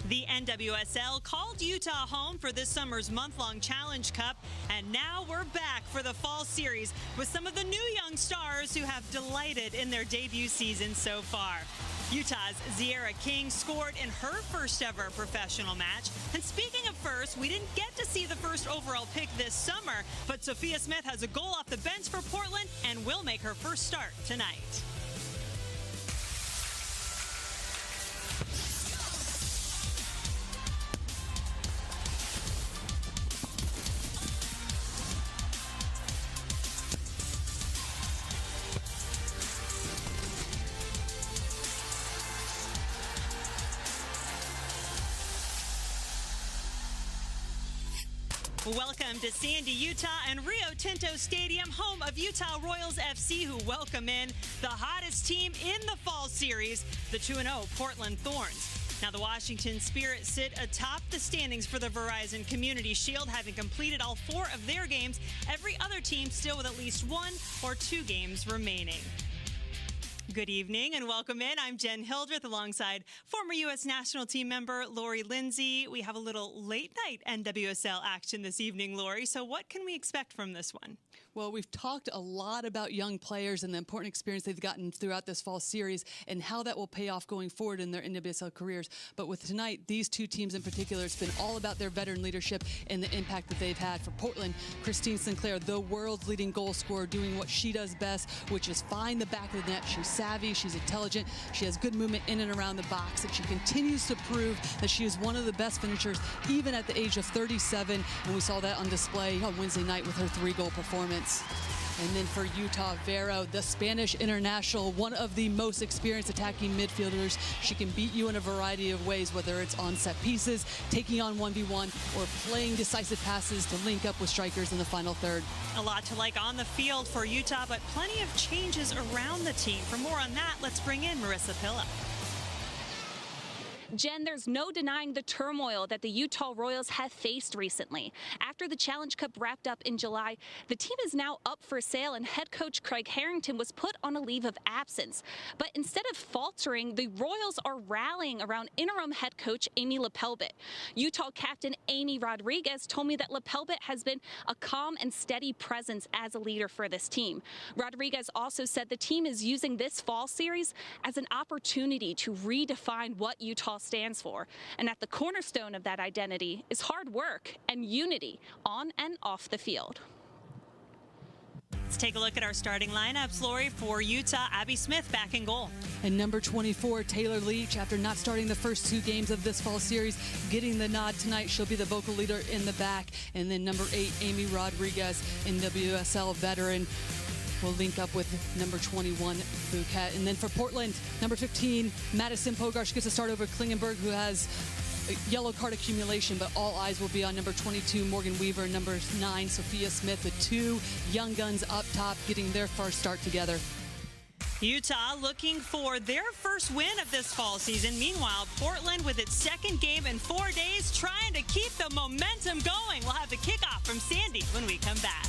The NWSL called Utah home for this summer's month-long Challenge Cup, and now we're back for the fall series with some of the new young stars who have delighted in their debut season so far. Utah's Zierra King scored in her first ever professional match. And speaking of first, we didn't get to see the first overall pick this summer, but Sophia Smith has a goal off the bench for Portland and will make her first start tonight. Welcome to Sandy, Utah and Rio Tinto Stadium, home of Utah Royals FC, who welcome in the hottest team in the fall series, the 2-0 Portland Thorns. Now, the Washington Spirit sit atop the standings for the Verizon Community Shield, having completed all 4 of their games. Every other team still with at least 1 or 2 games remaining. Good evening and welcome in. I'm Jen Hildreth alongside former U.S. national team member Lori Lindsay. We have a little late night NWSL action this evening, Lori. So what can we expect from this one? Well, we've talked a lot about young players and the important experience they've gotten throughout this fall series and how that will pay off going forward in their NWSL careers. But with tonight, these 2 teams in particular, it's been all about their veteran leadership and the impact that they've had. For Portland, Christine Sinclair, the world's leading goal scorer, doing what she does best, which is find the back of the net. She's savvy, she's intelligent, she has good movement in and around the box, and she continues to prove that she is one of the best finishers, even at the age of 37. And we saw that on display on Wednesday night with her 3-goal performance. And then for Utah, Vero, the Spanish international, one of the most experienced attacking midfielders. She can beat you in a variety of ways, whether it's on set pieces, taking on 1v1, or playing decisive passes to link up with strikers in the final third. A lot to like on the field for Utah, but plenty of changes around the team. For more on that, let's bring in Marissa Pilla. Jen, there's no denying the turmoil that the Utah Royals have faced recently. After the Challenge Cup wrapped up in July, the team is now up for sale, and head coach Craig Harrington was put on a leave of absence. But instead of faltering, the Royals are rallying around interim head coach Amy Lepelbit. Utah captain Amy Rodriguez told me that Lepelbit has been a calm and steady presence as a leader for this team. Rodriguez also said the team is using this fall series as an opportunity to redefine what Utah stands for. And at the cornerstone of that identity is hard work and unity on and off the field. Let's take a look at our starting lineups, Lori. For Utah, Abby Smith back in goal. And number 24, Taylor Leach, after not starting the first 2 games of this fall series, getting the nod tonight. She'll be the vocal leader in the back. And then number 8, Amy Rodriguez, NWSL veteran, will link up with number 21, Bouquet. And then for Portland, number 15, Madison Pogarsh gets a start over Klingenberg, who has a yellow card accumulation, but all eyes will be on number 22, Morgan Weaver, and number 9, Sophia Smith, the 2 young guns up top getting their first start together. Utah looking for their first win of this fall season. Meanwhile, Portland with its second game in 4 days, trying to keep the momentum going. We'll have the kickoff from Sandy when we come back.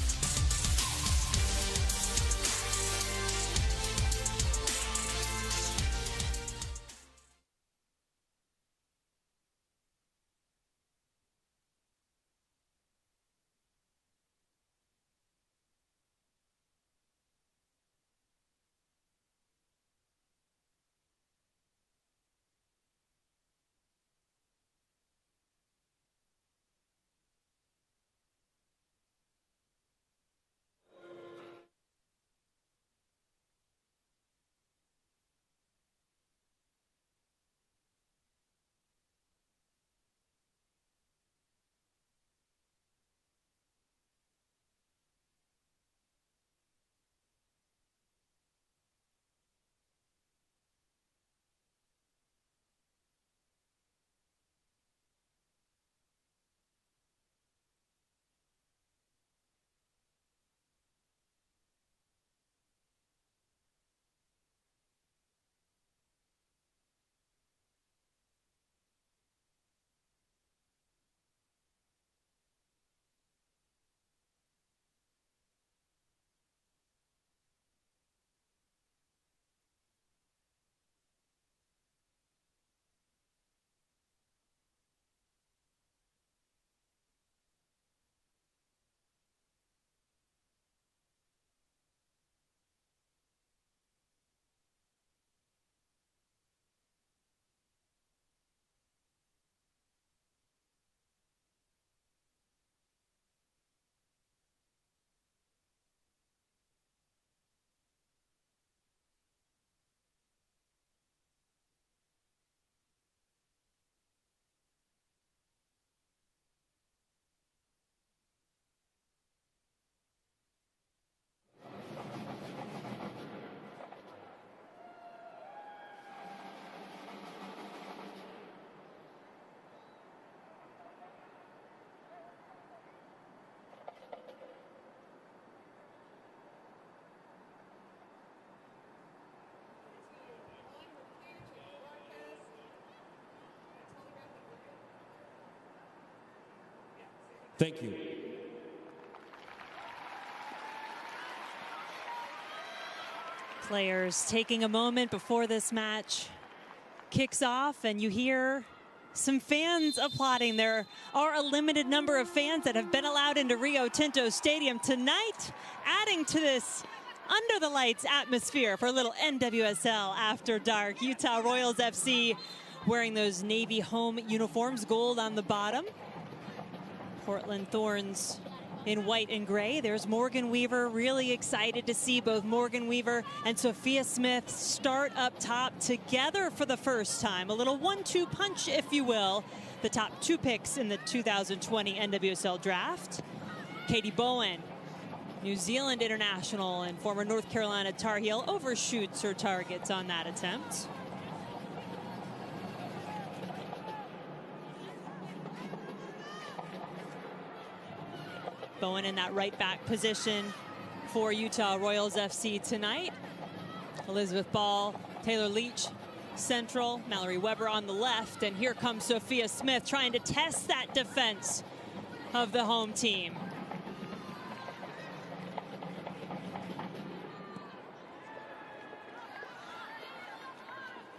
Thank you. Players taking a moment before this match kicks off, and you hear some fans applauding. There are a limited number of fans that have been allowed into Rio Tinto Stadium tonight, adding to this under the lights atmosphere for a little NWSL After Dark. Utah Royals FC wearing those Navy home uniforms, gold on the bottom. Portland Thorns in white and gray. There's Morgan Weaver, really excited to see both Morgan Weaver and Sophia Smith start up top together for the first time. A little 1-2 punch, if you will. The top 2 picks in the 2020 NWSL draft. Katie Bowen, New Zealand international and former North Carolina Tar Heel, overshoots her targets on that attempt. Bowen in that right back position for Utah Royals FC tonight. Elizabeth Ball, Taylor Leach central, Mallory Weber on the left, and here comes Sophia Smith trying to test that defense of the home team.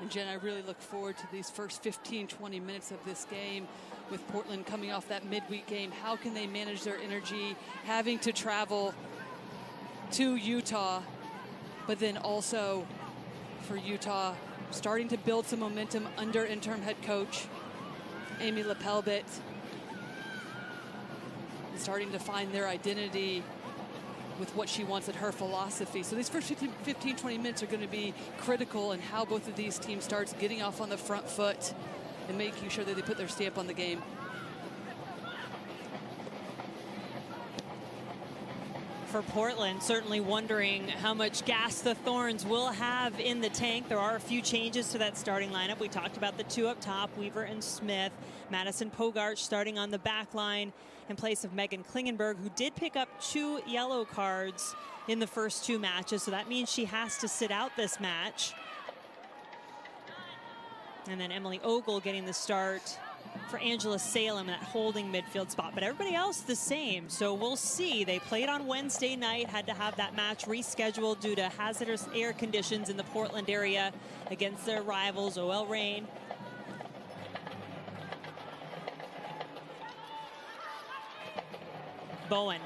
And Jen, I really look forward to these first 15-20 minutes of this game with Portland coming off that midweek game. How can they manage their energy, having to travel to Utah, but then also for Utah starting to build some momentum under interim head coach Amy Lepelbit, starting to find their identity with what she wants at her philosophy. So these first 15-20 minutes are going to be critical in how both of these teams starts getting off on the front foot and making sure that they put their stamp on the game. For Portland, certainly wondering how much gas the Thorns will have in the tank. There are a few changes to that starting lineup. We talked about the 2 up top, Weaver and Smith. Madison Pogart starting on the back line in place of Megan Klingenberg, who did pick up 2 yellow cards in the first 2 matches, so that means she has to sit out this match. And then Emily Ogle getting the start for Angela Salem, that holding midfield spot. But everybody else the same, so we'll see. They played on Wednesday night, had to have that match rescheduled due to hazardous air conditions in the Portland area against their rivals, OL Reign. Bowen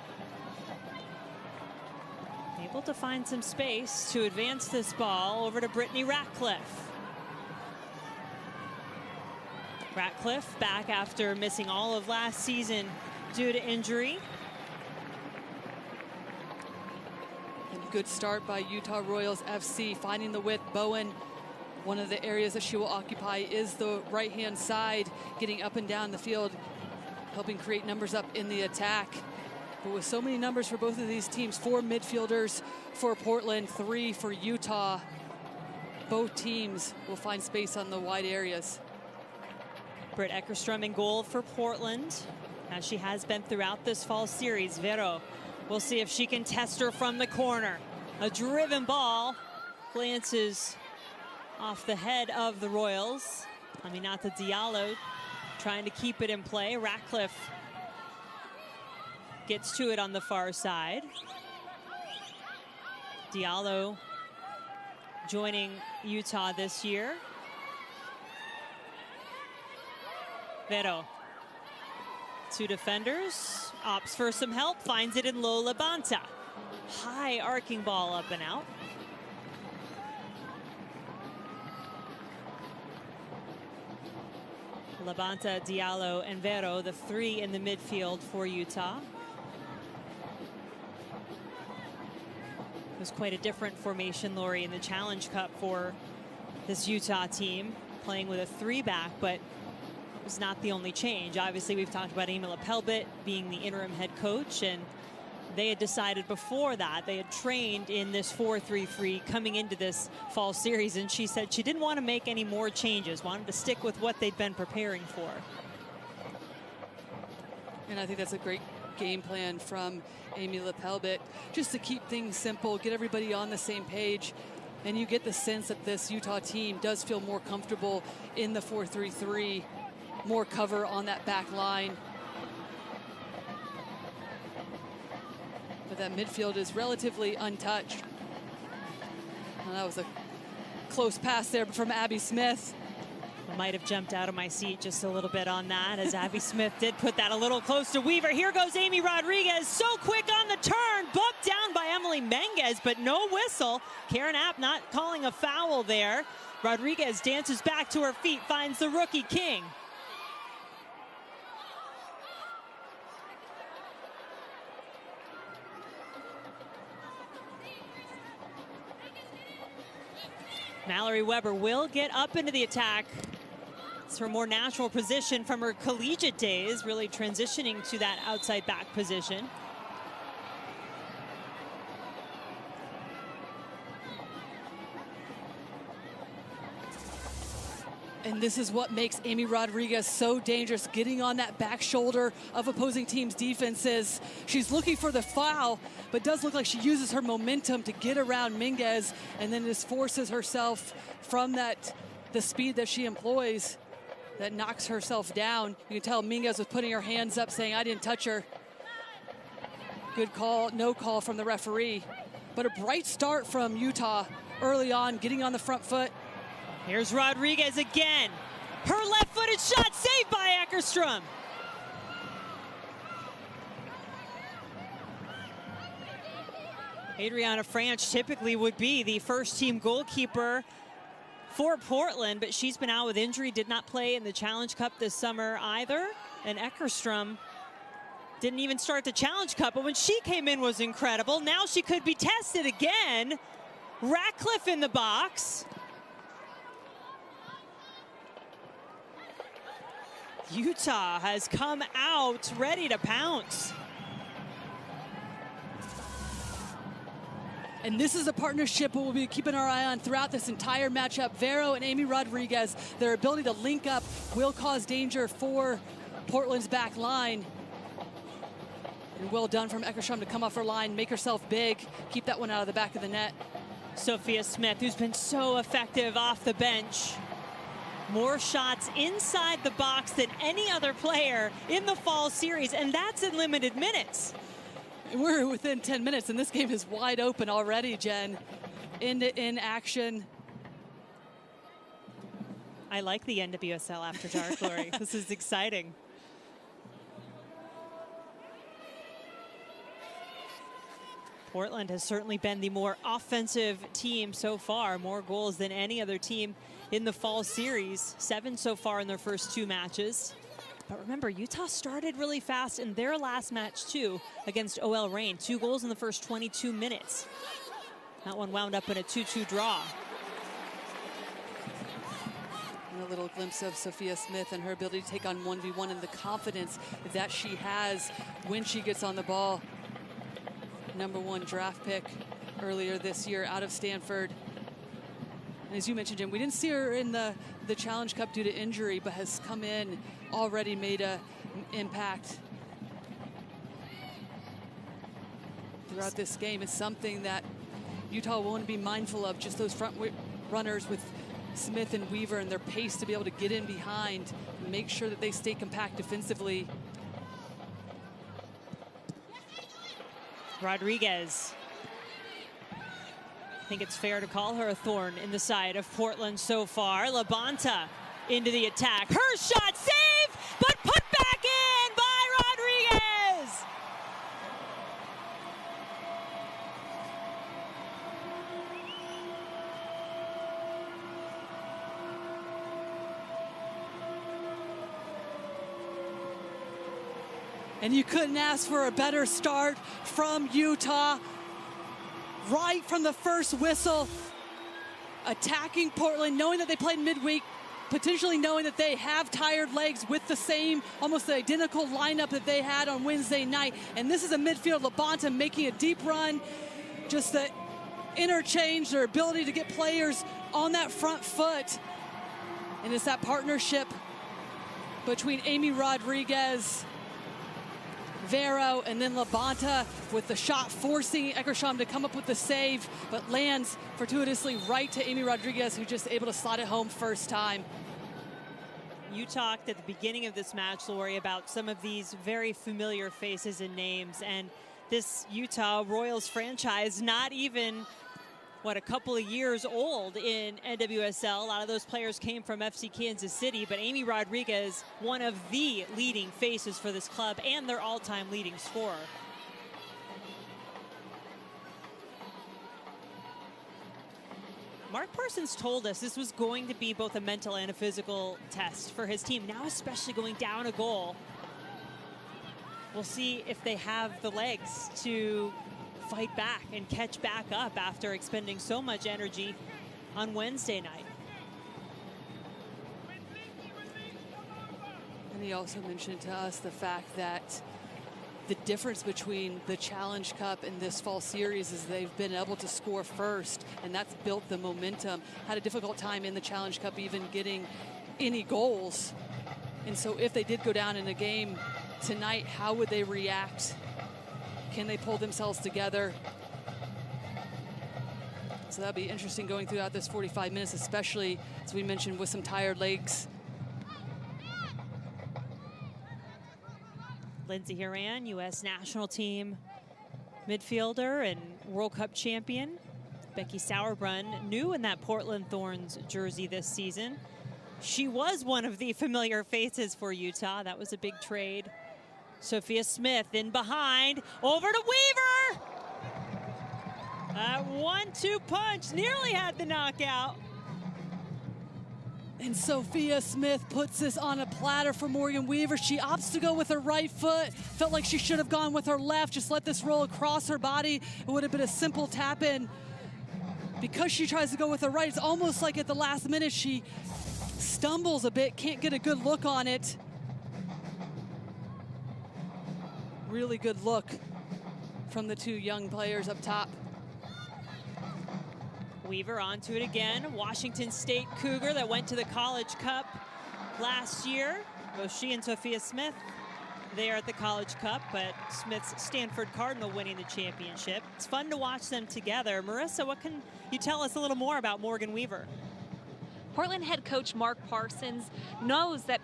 able to find some space to advance this ball over to Brittany Ratcliffe. Ratcliffe back after missing all of last season due to injury. And good start by Utah Royals FC, finding the width. Bowen, one of the areas that she will occupy is the right-hand side, getting up and down the field, helping create numbers up in the attack. But with so many numbers for both of these teams, 4 midfielders for Portland, 3 for Utah, both teams will find space on the wide areas. Britt Eckerstrom in goal for Portland, as she has been throughout this fall series. Vero, we'll see if she can test her from the corner. A driven ball glances off the head of the Royals. Aminata Diallo trying to keep it in play. Ratcliffe gets to it on the far side. Diallo joining Utah this year. Vero, 2 defenders, opts for some help, finds it in Lola Banta. High arcing ball up and out. Labanta, Diallo, and Vero, the 3 in the midfield for Utah. It was quite a different formation, Lori, in the Challenge Cup for this Utah team, playing with a 3-back, but it was not the only change. Obviously, we've talked about Amy Lepelbit being the interim head coach, and they had decided before that, they had trained in this 4-3-3 coming into this fall series, and she said she didn't want to make any more changes, wanted to stick with what they'd been preparing for. And I think that's a great game plan from Amy Lepelbit, just to keep things simple, get everybody on the same page. And you get the sense that this Utah team does feel more comfortable in the 4-3-3, more cover on that back line. But that midfield is relatively untouched. Well, that was a close pass there from Abby Smith. I might have jumped out of my seat just a little bit on that, as Abby Smith did put that a little close to Weaver. Here goes Amy Rodriguez, so quick on the turn, bumped down by Emily Menges, but no whistle. Karen App not calling a foul there. Rodriguez dances back to her feet, finds the rookie King. Mallory Weber will get up into the attack. It's her more natural position from her collegiate days, really transitioning to that outside back position. And this is what makes Amy Rodriguez so dangerous, getting on that back shoulder of opposing teams' defenses. She's looking for the foul, but does look like she uses her momentum to get around Menges and then just forces herself from the speed that she employs that knocks herself down. You can tell Menges was putting her hands up saying, I didn't touch her. Good call, no call from the referee. But a bright start from Utah early on, getting on the front foot. Here's Rodriguez again. Her left-footed shot saved by Eckerstrom. Adriana Franch typically would be the first-team goalkeeper for Portland, but she's been out with injury, did not play in the Challenge Cup this summer either. And Eckerstrom didn't even start the Challenge Cup, but when she came in was incredible. Now she could be tested again. Ratcliffe in the box. Utah has come out ready to pounce. And this is a partnership we'll be keeping our eye on throughout this entire matchup. Vero and Amy Rodriguez, their ability to link up will cause danger for Portland's back line. And well done from Eckerstrom to come off her line, make herself big, keep that one out of the back of the net. Sophia Smith, who's been so effective off the bench. More shots inside the box than any other player in the fall series, and that's in limited minutes. We're within 10 minutes, and this game is wide open already, Jen. In action. I like the NWSL After Dark, Lori. This is exciting. Portland has certainly been the more offensive team so far, more goals than any other team in the fall series. 7 so far in their first 2 matches. But remember, Utah started really fast in their last match too against OL Reign. 2 goals in the first 22 minutes. That one wound up in a 2-2 draw. And a little glimpse of Sophia Smith and her ability to take on 1v1 and the confidence that she has when she gets on the ball. #1 draft pick earlier this year out of Stanford. And as you mentioned, Jim, we didn't see her in the Challenge Cup due to injury, but has come in, already made an impact throughout this game. It's something that Utah will want to be mindful of, just those front runners with Smith and Weaver and their pace to be able to get in behind and make sure that they stay compact defensively. Rodriguez. I think it's fair to call her a thorn in the side of Portland so far. Labonta into the attack. Her shot saved, but put back in by Rodriguez. And you couldn't ask for a better start from Utah. Right from the first whistle, attacking Portland, knowing that they played midweek, potentially knowing that they have tired legs with the same, almost the identical lineup that they had on Wednesday night. And this is a midfield, Labonta making a deep run, just the interchange, their ability to get players on that front foot. And it's that partnership between Amy Rodriguez, Vero, and then Labonta with the shot forcing Eckerstrom to come up with the save, but lands fortuitously right to Amy Rodriguez, who's just able to slot it home first time. You talked at the beginning of this match, Lori, about some of these very familiar faces and names, and this Utah Royals franchise, not even, what, a couple of years old in NWSL. A lot of those players came from FC Kansas City, but Amy Rodriguez, one of the leading faces for this club and their all-time leading scorer. Mark Parsons told us this was going to be both a mental and a physical test for his team. Now, especially going down a goal, we'll see if they have the legs to fight back and catch back up after expending so much energy on Wednesday night. And he also mentioned to us the fact that the difference between the Challenge Cup and this fall series is they've been able to score first, and that's built the momentum. Had a difficult time in the Challenge Cup even getting any goals. And so if they did go down in a game tonight, how would they react? Can they pull themselves together? So that'll be interesting going throughout this 45 minutes, especially, as we mentioned, with some tired legs. Lindsey Horan, U.S. national team midfielder and World Cup champion. Becky Sauerbrunn, new in that Portland Thorns jersey this season. She was one of the familiar faces for Utah. That was a big trade. Sophia Smith in behind, over to Weaver! That 1-2 punch nearly had the knockout. And Sophia Smith puts this on a platter for Morgan Weaver. She opts to go with her right foot. Felt like she should have gone with her left, just let this roll across her body. It would have been a simple tap in. Because she tries to go with her right, it's almost like at the last minute she stumbles a bit, can't get a good look on it. Really good look from the two young players up top. Weaver onto it again. Washington State Cougar that went to the College Cup last year. Both she and Sophia Smith there at the College Cup, but Smith's Stanford Cardinal winning the championship. It's fun to watch them together. Marissa, what can you tell us a little more about Morgan Weaver? Portland head coach Mark Parsons knows that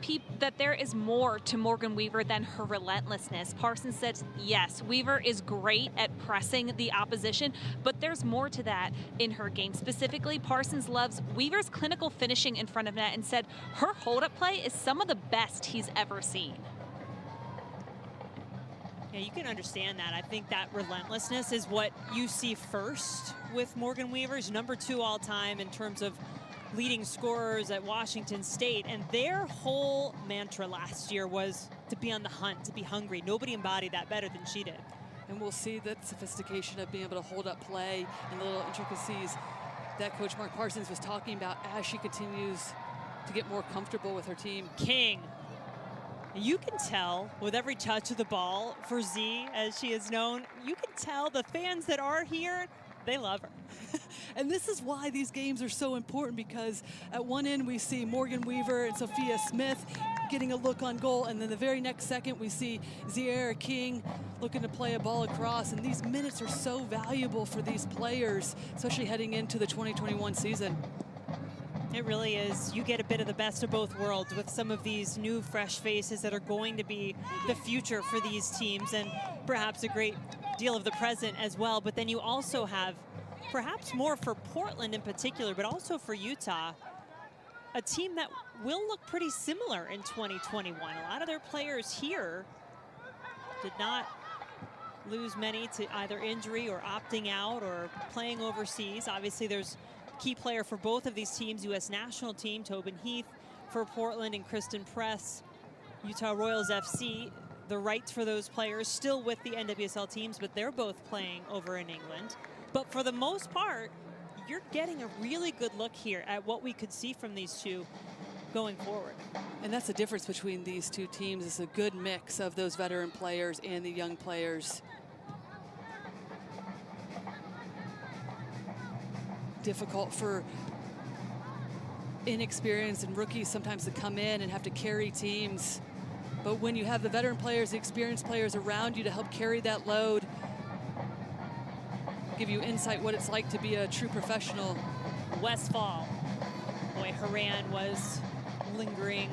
there is more to Morgan Weaver than her relentlessness. Parsons says, yes, Weaver is great at pressing the opposition, but there's more to that in her game. Specifically, Parsons loves Weaver's clinical finishing in front of net and said her hold-up play is some of the best he's ever seen. Yeah, you can understand that. I think that relentlessness is what you see first with Morgan Weaver. She's #2 all time in terms of leading scorers at Washington State, and their whole mantra last year was to be on the hunt, to be hungry. Nobody embodied that better than she did. And we'll see that sophistication of being able to hold up play and the little intricacies that Coach Mark Parsons was talking about as she continues to get more comfortable with her team. King. You can tell with every touch of the ball for Z, as she is known, you can tell the fans that are here, they love her. And this is why these games are so important, because at one end we see Morgan Weaver and Sophia Smith getting a look on goal, and then the very next second we see Ziera King looking to play a ball across, and these minutes are so valuable for these players, especially heading into the 2021 season. It really is. You get a bit of the best of both worlds with some of these new fresh faces that are going to be the future for these teams, and perhaps a great deal of the present as well. But then you also have perhaps more for Portland in particular, but also for Utah, a team that will look pretty similar in 2021. A lot of their players here did not lose many to either injury or opting out or playing overseas. Obviously, there's a key player for both of these teams, U.S. national team, Tobin Heath for Portland and Kristen Press, Utah Royals FC. The rights for those players still with the NWSL teams, but they're both playing over in England. But for the most part, you're getting a really good look here at what we could see from these two going forward. And that's the difference between these two teams. It's a good mix of those veteran players and the young players. Difficult for inexperienced and rookies sometimes to come in and have to carry teams. But when you have the veteran players, the experienced players around you to help carry that load, give you insight what it's like to be a true professional. Westfall. Boy, Horan was lingering,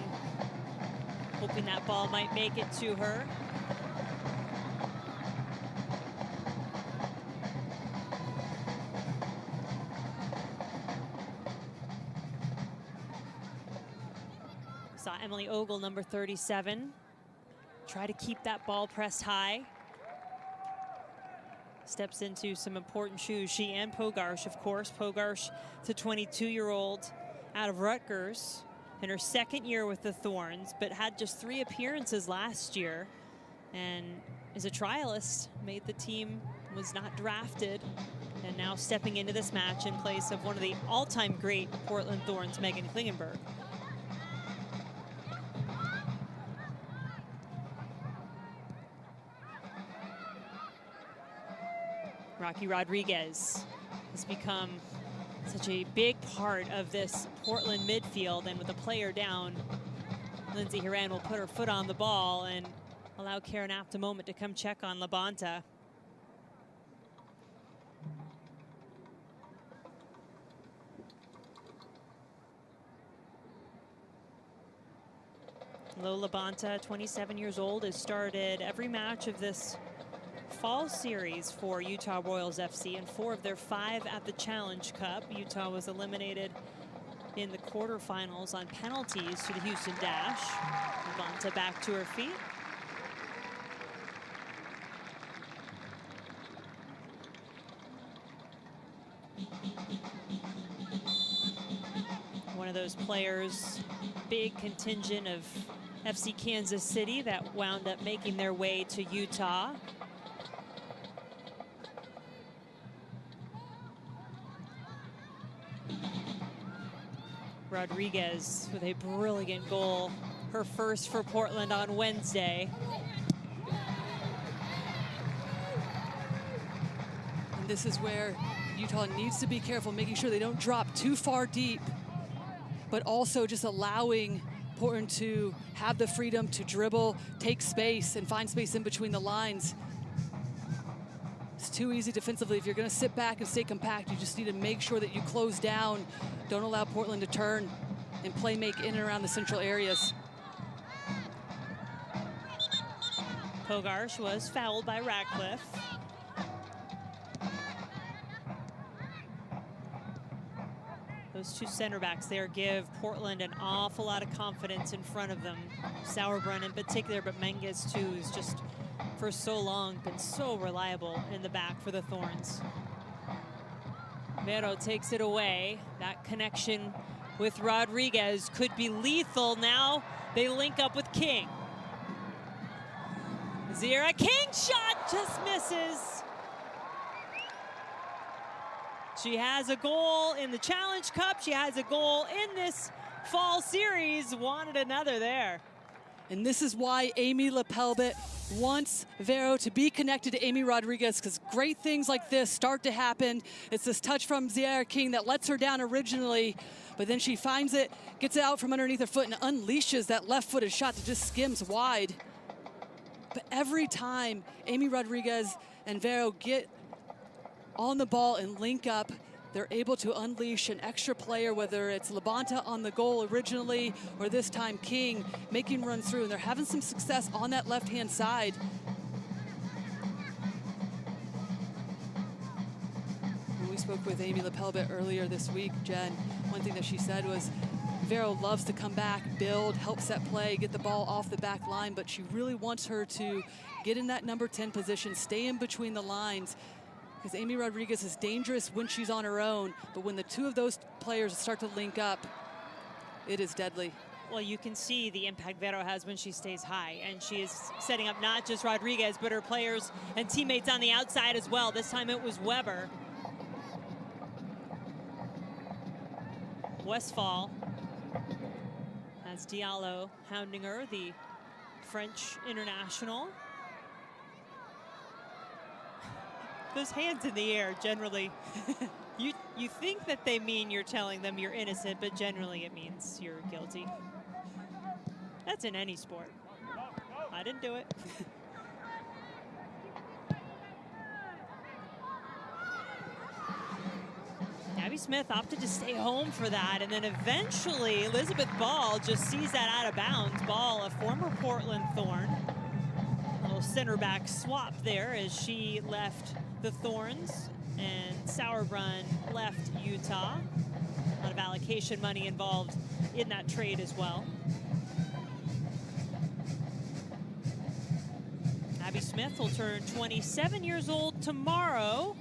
hoping that ball might make it to her. Saw Emily Ogle, number 37, try to keep that ball pressed high. Steps into some important shoes. She and Pogarsh, of course. Pogarsh, the 22-year-old out of Rutgers, in her second year with the Thorns, but had just 3 appearances last year. And is a trialist, made the team, was not drafted, and now stepping into this match in place of one of the all-time great Portland Thorns, Megan Klingenberg. Rocky Rodriguez has become such a big part of this Portland midfield, and with a player down, Lindsay Horan will put her foot on the ball and allow Karen Apt a moment to come check on Labonta. Lo Labonta, 27 years old, has started every match of this fall series for Utah Royals FC, and 4 of their 5 at the Challenge Cup. Utah was eliminated in the quarterfinals on penalties to the Houston Dash. Labonta back to her feet. One of those players, big contingent of FC Kansas City that wound up making their way to Utah. Rodriguez with a brilliant goal, her first for Portland on Wednesday. And this is where Utah needs to be careful, making sure they don't drop too far deep, but also just allowing Portland to have the freedom to dribble, take space, and find space in between the lines. It's too easy defensively. If you're going to sit back and stay compact, you just need to make sure that you close down. Don't allow Portland to turn and play make in and around the central areas. Pogarsh was fouled by Ratcliffe. Those 2 center backs there give Portland an awful lot of confidence in front of them. Sauerbrunn in particular, but Menges too, who's just for so long been so reliable in the back for the Thorns. Vero takes it away. That connection with Rodriguez could be lethal. Now they link up with King. Zira King shot just misses. She has a goal in the Challenge Cup. She has a goal in this fall series. Wanted another there. And this is why Amy Lepelbit wants Vero to be connected to Amy Rodriguez, because great things like this start to happen. It's this touch from Ziara King that lets her down originally, but then she finds it, gets it out from underneath her foot, and unleashes that left-footed shot that just skims wide. But every time Amy Rodriguez and Vero get on the ball and link up, they're able to unleash an extra player, whether it's Labonta on the goal originally or this time King making runs through, and they're having some success on that left-hand side. When we spoke with Amy Lepelbit earlier this week, Jen, one thing that she said was Vero loves to come back, build, help set play, get the ball off the back line, but she really wants her to get in that number 10 position, stay in between the lines, because Amy Rodriguez is dangerous when she's on her own, but when the 2 of those players start to link up, it is deadly. Well, you can see the impact Vero has when she stays high, and she is setting up not just Rodriguez, but her players and teammates on the outside as well. This time it was Weber. Westphal has Diallo hounding her, the French international. Those hands in the air, generally, you think that they mean you're telling them you're innocent, but generally it means you're guilty. That's in any sport. I didn't do it. Abby Smith opted to stay home for that, and then eventually Elizabeth Ball just sees that out of bounds. Ball, a former Portland Thorn. A little center back swap there as she left the Thorns, and Sauerbrunn left Utah. A lot of allocation money involved in that trade as well. Abby Smith will turn 27 years old tomorrow.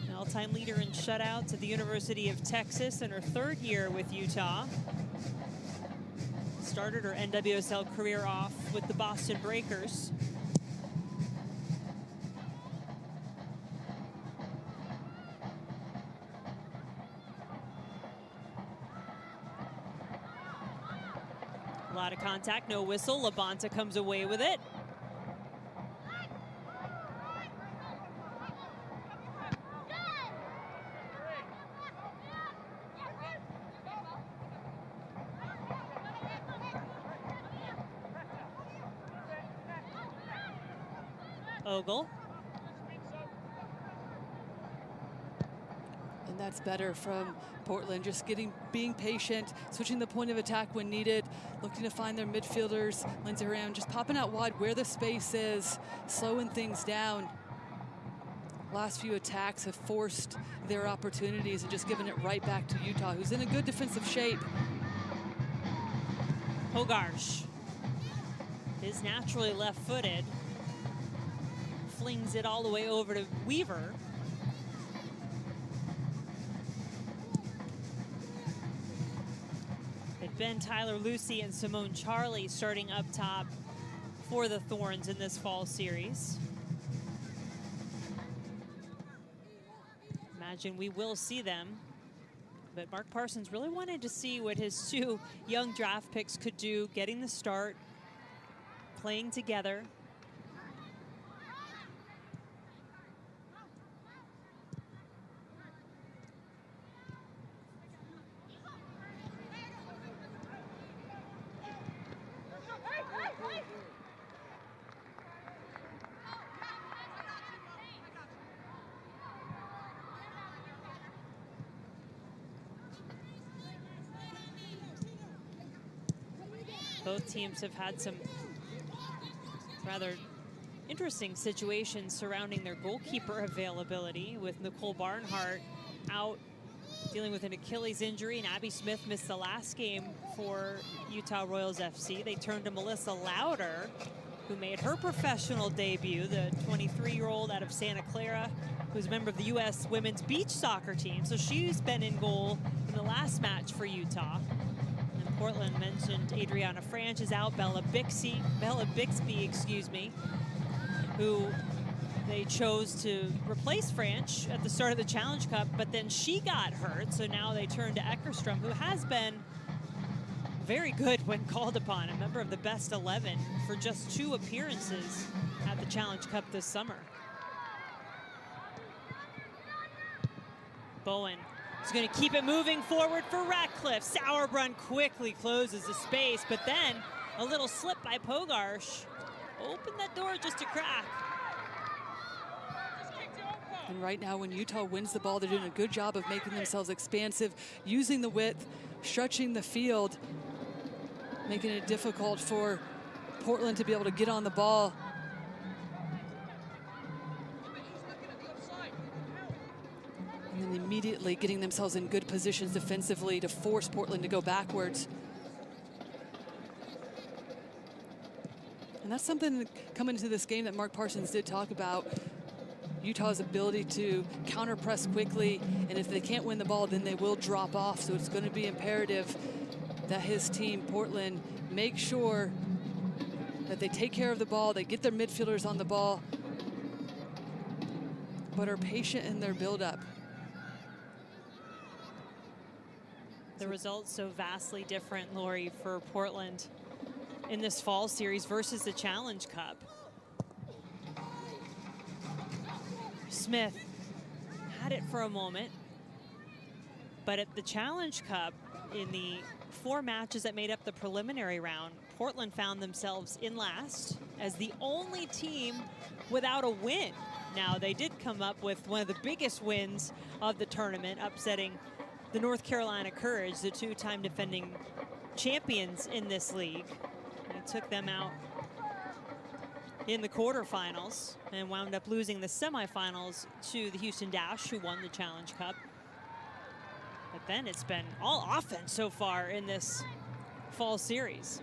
An all-time leader in shutouts at the University of Texas in her 3rd year with Utah. Started her NWSL career off with the Boston Breakers. A lot of contact, no whistle. Labonta comes away with it. Ogle. And that's better from Portland, just being patient, switching the point of attack when needed, looking to find their midfielders. Lindsay Horan just popping out wide where the space is, slowing things down. Last few attacks have forced their opportunities and just given it right back to Utah, who's in a good defensive shape. Hogarth is naturally left-footed. Flings it all the way over to Weaver. It's been Tyler Lucy and Simone Charlie starting up top for the Thorns in this fall series. Imagine we will see them. But Mark Parsons really wanted to see what his 2 young draft picks could do, getting the start, playing together. Both teams have had some rather interesting situations surrounding their goalkeeper availability, with Nicole Barnhart out dealing with an Achilles injury, and Abby Smith missed the last game for Utah Royals FC. They turned to Melissa Lauder, who made her professional debut, the 23-year-old out of Santa Clara, who's a member of the U.S. women's beach soccer team. So she's been in goal in the last match for Utah. Portland mentioned Adriana Franch is out, Bella Bixby, who they chose to replace Franch at the start of the Challenge Cup, but then she got hurt, so now they turn to Eckerstrom, who has been very good when called upon, a member of the best 11 for just 2 appearances at the Challenge Cup this summer. Bowen is going to keep it moving forward for Ratcliffe. Sauerbrunn quickly closes the space, but then a little slip by Pogarsh opened that door just a crack. And right now, when Utah wins the ball, they're doing a good job of making themselves expansive, using the width, stretching the field, making it difficult for Portland to be able to get on the ball. And then immediately getting themselves in good positions defensively to force Portland to go backwards. And that's something coming into this game that Mark Parsons did talk about. Utah's ability to counter press quickly, and if they can't win the ball, then they will drop off. So it's going to be imperative that his team, Portland, make sure that they take care of the ball, they get their midfielders on the ball, but are patient in their buildup. The results so vastly different, Lori, for Portland in this fall series versus the Challenge Cup. Smith had it for a moment, but at the Challenge Cup, in the 4 matches that made up the preliminary round, Portland found themselves in last as the only team without a win. Now, they did come up with one of the biggest wins of the tournament, upsetting the North Carolina Courage, the 2-time defending champions in this league. They took them out in the quarterfinals and wound up losing the semifinals to the Houston Dash, who won the Challenge Cup. But then it's been all offense so far in this fall series.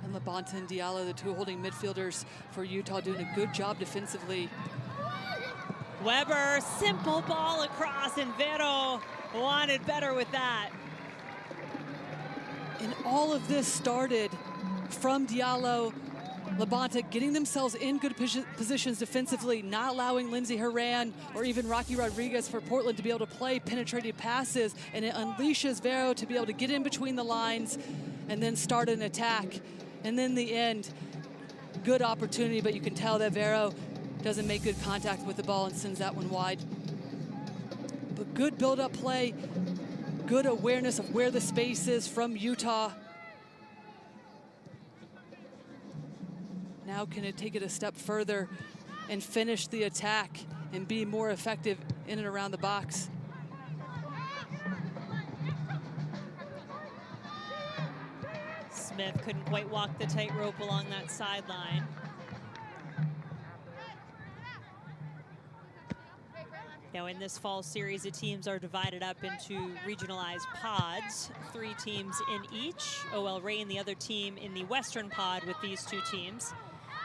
And Labonte and Diallo, the two holding midfielders for Utah, doing a good job defensively. Weber, simple ball across, and Vero wanted better with that. And all of this started from Diallo, Labonte getting themselves in good positions defensively, not allowing Lindsey Horan or even Rocky Rodriguez for Portland to be able to play penetrating passes, and it unleashes Vero to be able to get in between the lines and then start an attack. And then the end, good opportunity, but you can tell that Vero doesn't make good contact with the ball and sends that one wide. But good build-up play, good awareness of where the space is from Utah. Now can it take it a step further and finish the attack and be more effective in and around the box? Smith couldn't quite walk the tightrope along that sideline. Now in this fall series, the teams are divided up into regionalized pods, 3 teams in each. OL Reign, the other team in the Western pod with these 2 teams.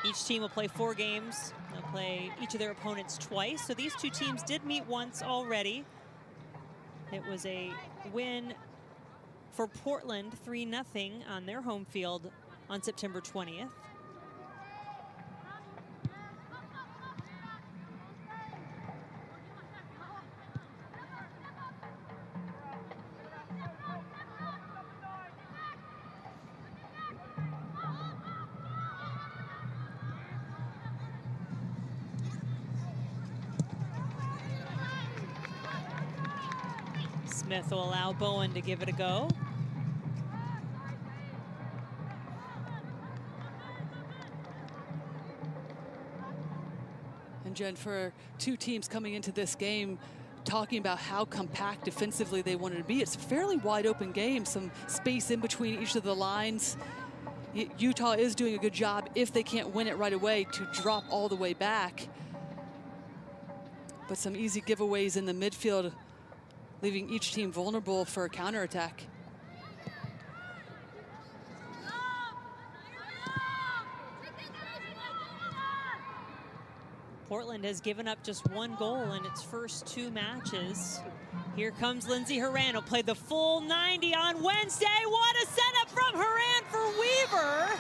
Each team will play 4 games. They'll play each of their opponents twice. So these 2 teams did meet once already. It was a win for Portland, 3-0 on their home field on September 20th. Smith will allow Bowen to give it a go. And Jen, for 2 teams coming into this game, talking about how compact defensively they wanted to be, it's a fairly wide open game, some space in between each of the lines. Utah is doing a good job, if they can't win it right away, to drop all the way back. But some easy giveaways in the midfield, leaving each team vulnerable for a counterattack. Portland has given up just 1 goal in its first 2 matches. Here comes Lindsey Horan, who played the full 90 on Wednesday. What a setup from Horan for Weaver.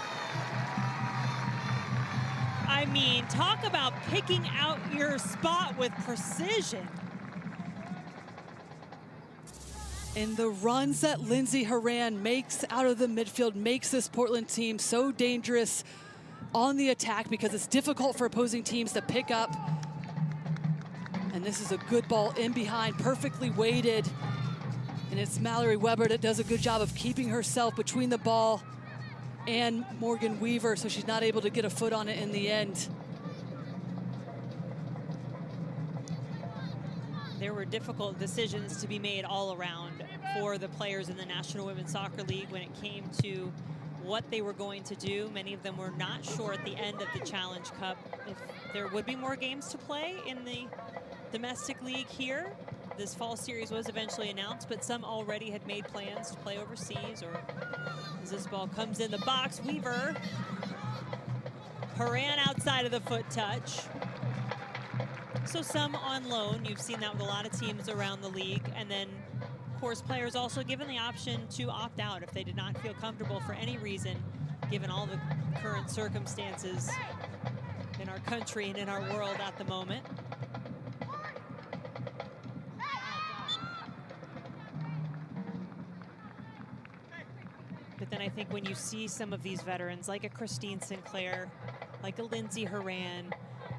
I mean, talk about picking out your spot with precision. And the runs that Lindsey Horan makes out of the midfield makes this Portland team so dangerous on the attack, because it's difficult for opposing teams to pick up. And this is a good ball in behind, perfectly weighted. And it's Mallory Weber that does a good job of keeping herself between the ball and Morgan Weaver, so she's not able to get a foot on it in the end. There were difficult decisions to be made all around for the players in the National Women's Soccer League when it came to what they were going to do. Many of them were not sure at the end of the Challenge Cup if there would be more games to play in the domestic league here. This fall series was eventually announced, but some already had made plans to play overseas. Or as this ball comes in the box, Weaver, Horan outside of the foot touch. So some on loan. You've seen that with a lot of teams around the league. And then, of course, players also given the option to opt out if they did not feel comfortable for any reason, given all the current circumstances in our country and in our world at the moment. But then I think when you see some of these veterans, like a Christine Sinclair, like a Lindsey Horan,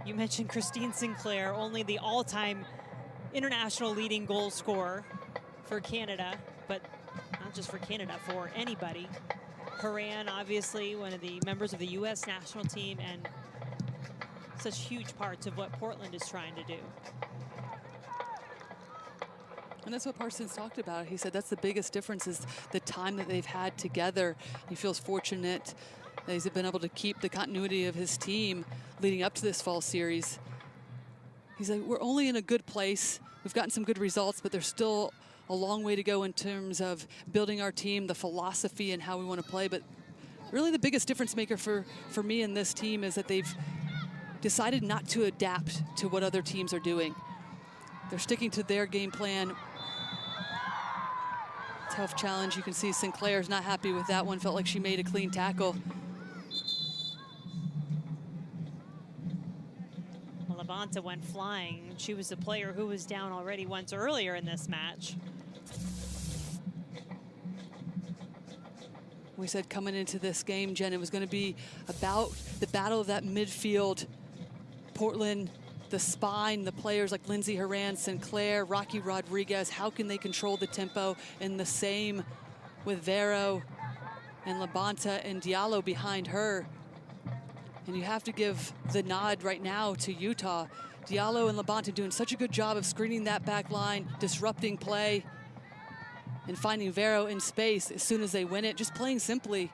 you mentioned Christine Sinclair, only the all-time international leading goal scorer for Canada, but not just for Canada, for anybody. Horan, obviously, one of the members of the U.S. national team, and such huge parts of what Portland is trying to do. And that's what Parsons talked about. He said that's the biggest difference, is the time that they've had together. He feels fortunate that he's been able to keep the continuity of his team leading up to this fall series. He's like, we're only in a good place. We've gotten some good results, but there's still a long way to go in terms of building our team, the philosophy and how we want to play. But really the biggest difference maker for me in this team is that they've decided not to adapt to what other teams are doing. They're sticking to their game plan. Tough challenge. You can see Sinclair's not happy with that one. Felt like she made a clean tackle. Levanta went flying. She was the player who was down already once earlier in this match. We said coming into this game, Jen, it was going to be about the battle of that midfield. Portland, the spine, the players like Lindsey Horan, Sinclair, Rocky Rodriguez, how can they control the tempo? And the same with Vero and Levanta and Diallo behind her. And you have to give the nod right now to Utah. Diallo and Levanta doing such a good job of screening that back line, disrupting play, and finding Vero in space as soon as they win it, just playing simply.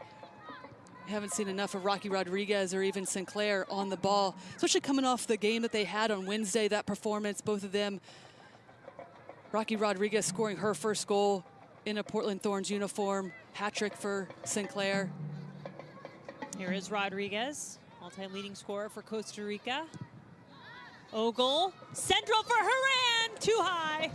We haven't seen enough of Rocky Rodriguez or even Sinclair on the ball, especially coming off the game that they had on Wednesday, that performance, both of them. Rocky Rodriguez scoring her first goal in a Portland Thorns uniform, hat trick for Sinclair. Here is Rodriguez, all-time leading scorer for Costa Rica. Ogle, central for Horan, too high.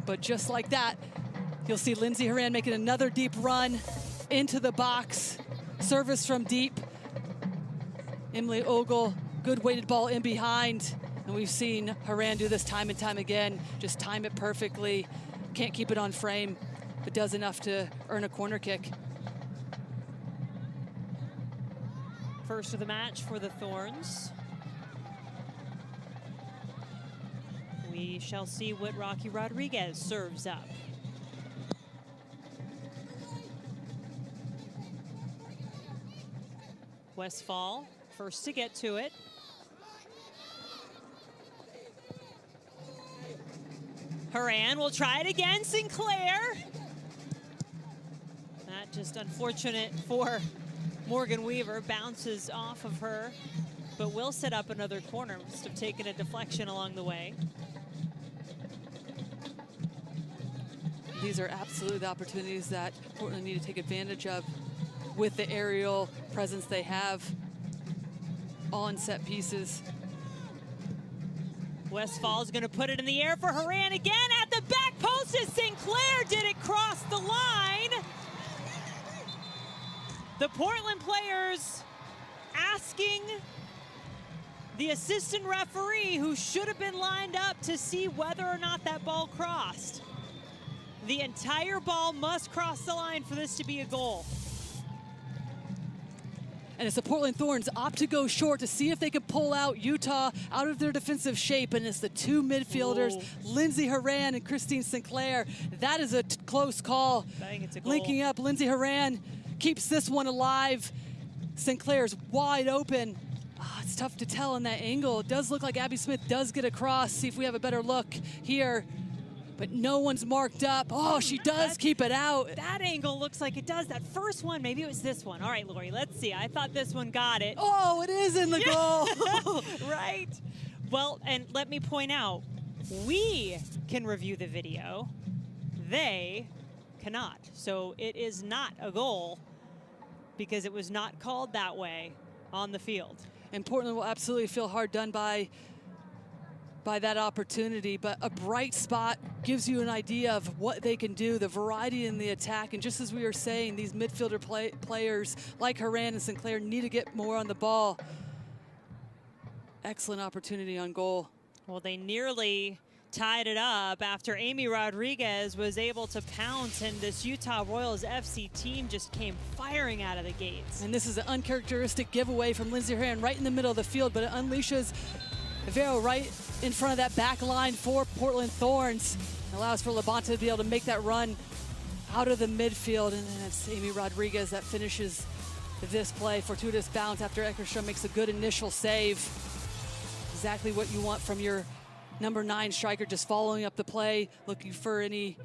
But just like that, you'll see Lindsey Horan making another deep run into the box. Service from deep. Emily Ogle, good weighted ball in behind. And we've seen Horan do this time and time again. Just time it perfectly. Can't keep it on frame, but does enough to earn a corner kick. First of the match for the Thorns. We shall see what Rocky Rodriguez serves up. Westphal, first to get to it. Horan will try it again, Sinclair. That just unfortunate for Morgan Weaver, bounces off of her, but will set up another corner. Must have taken a deflection along the way. These are absolutely the opportunities that Portland need to take advantage of with the aerial presence they have on set pieces. Westphal is going to put it in the air for Horan again at the back post as Sinclair did it cross the line. The Portland players asking the assistant referee, who should have been lined up to see whether or not that ball crossed. The entire ball must cross the line for this to be a goal. And it's the Portland Thorns opt to go short to see if they can pull out Utah out of their defensive shape. And it's the two midfielders, Lindsey Horan and Christine Sinclair. That is a close call. I think it's a goal. Linking up, Lindsey Horan keeps this one alive. Sinclair's wide open. It's tough to tell in that angle. It does look like Abby Smith does get across. See if we have a better look here. But no one's marked up. Oh, she does keep it out. That angle looks like it does. That first one, maybe it was this one. All right, Lori, let's see. I thought this one got it. Oh, it is in the goal. Right. Well, and let me point out, we can review the video. They cannot. So it is not a goal because it was not called that way on the field. And Portland will absolutely feel hard done by that opportunity, but a bright spot gives you an idea of what they can do, the variety in the attack. And just as we were saying, these midfielder players like Horan and Sinclair need to get more on the ball. Excellent opportunity on goal. Well, they nearly tied it up after Amy Rodriguez was able to pounce, and this Utah Royals FC team just came firing out of the gates. And this is an uncharacteristic giveaway from Lindsey Horan right in the middle of the field, but it unleashes Vero right in front of that back line for Portland Thorns. Allows for Levanta to be able to make that run out of the midfield. And then it's Amy Rodriguez that finishes this play. Fortuitous bounce after Eckerstrom makes a good initial save. Exactly what you want from your number 9 striker, just following up the play, looking for any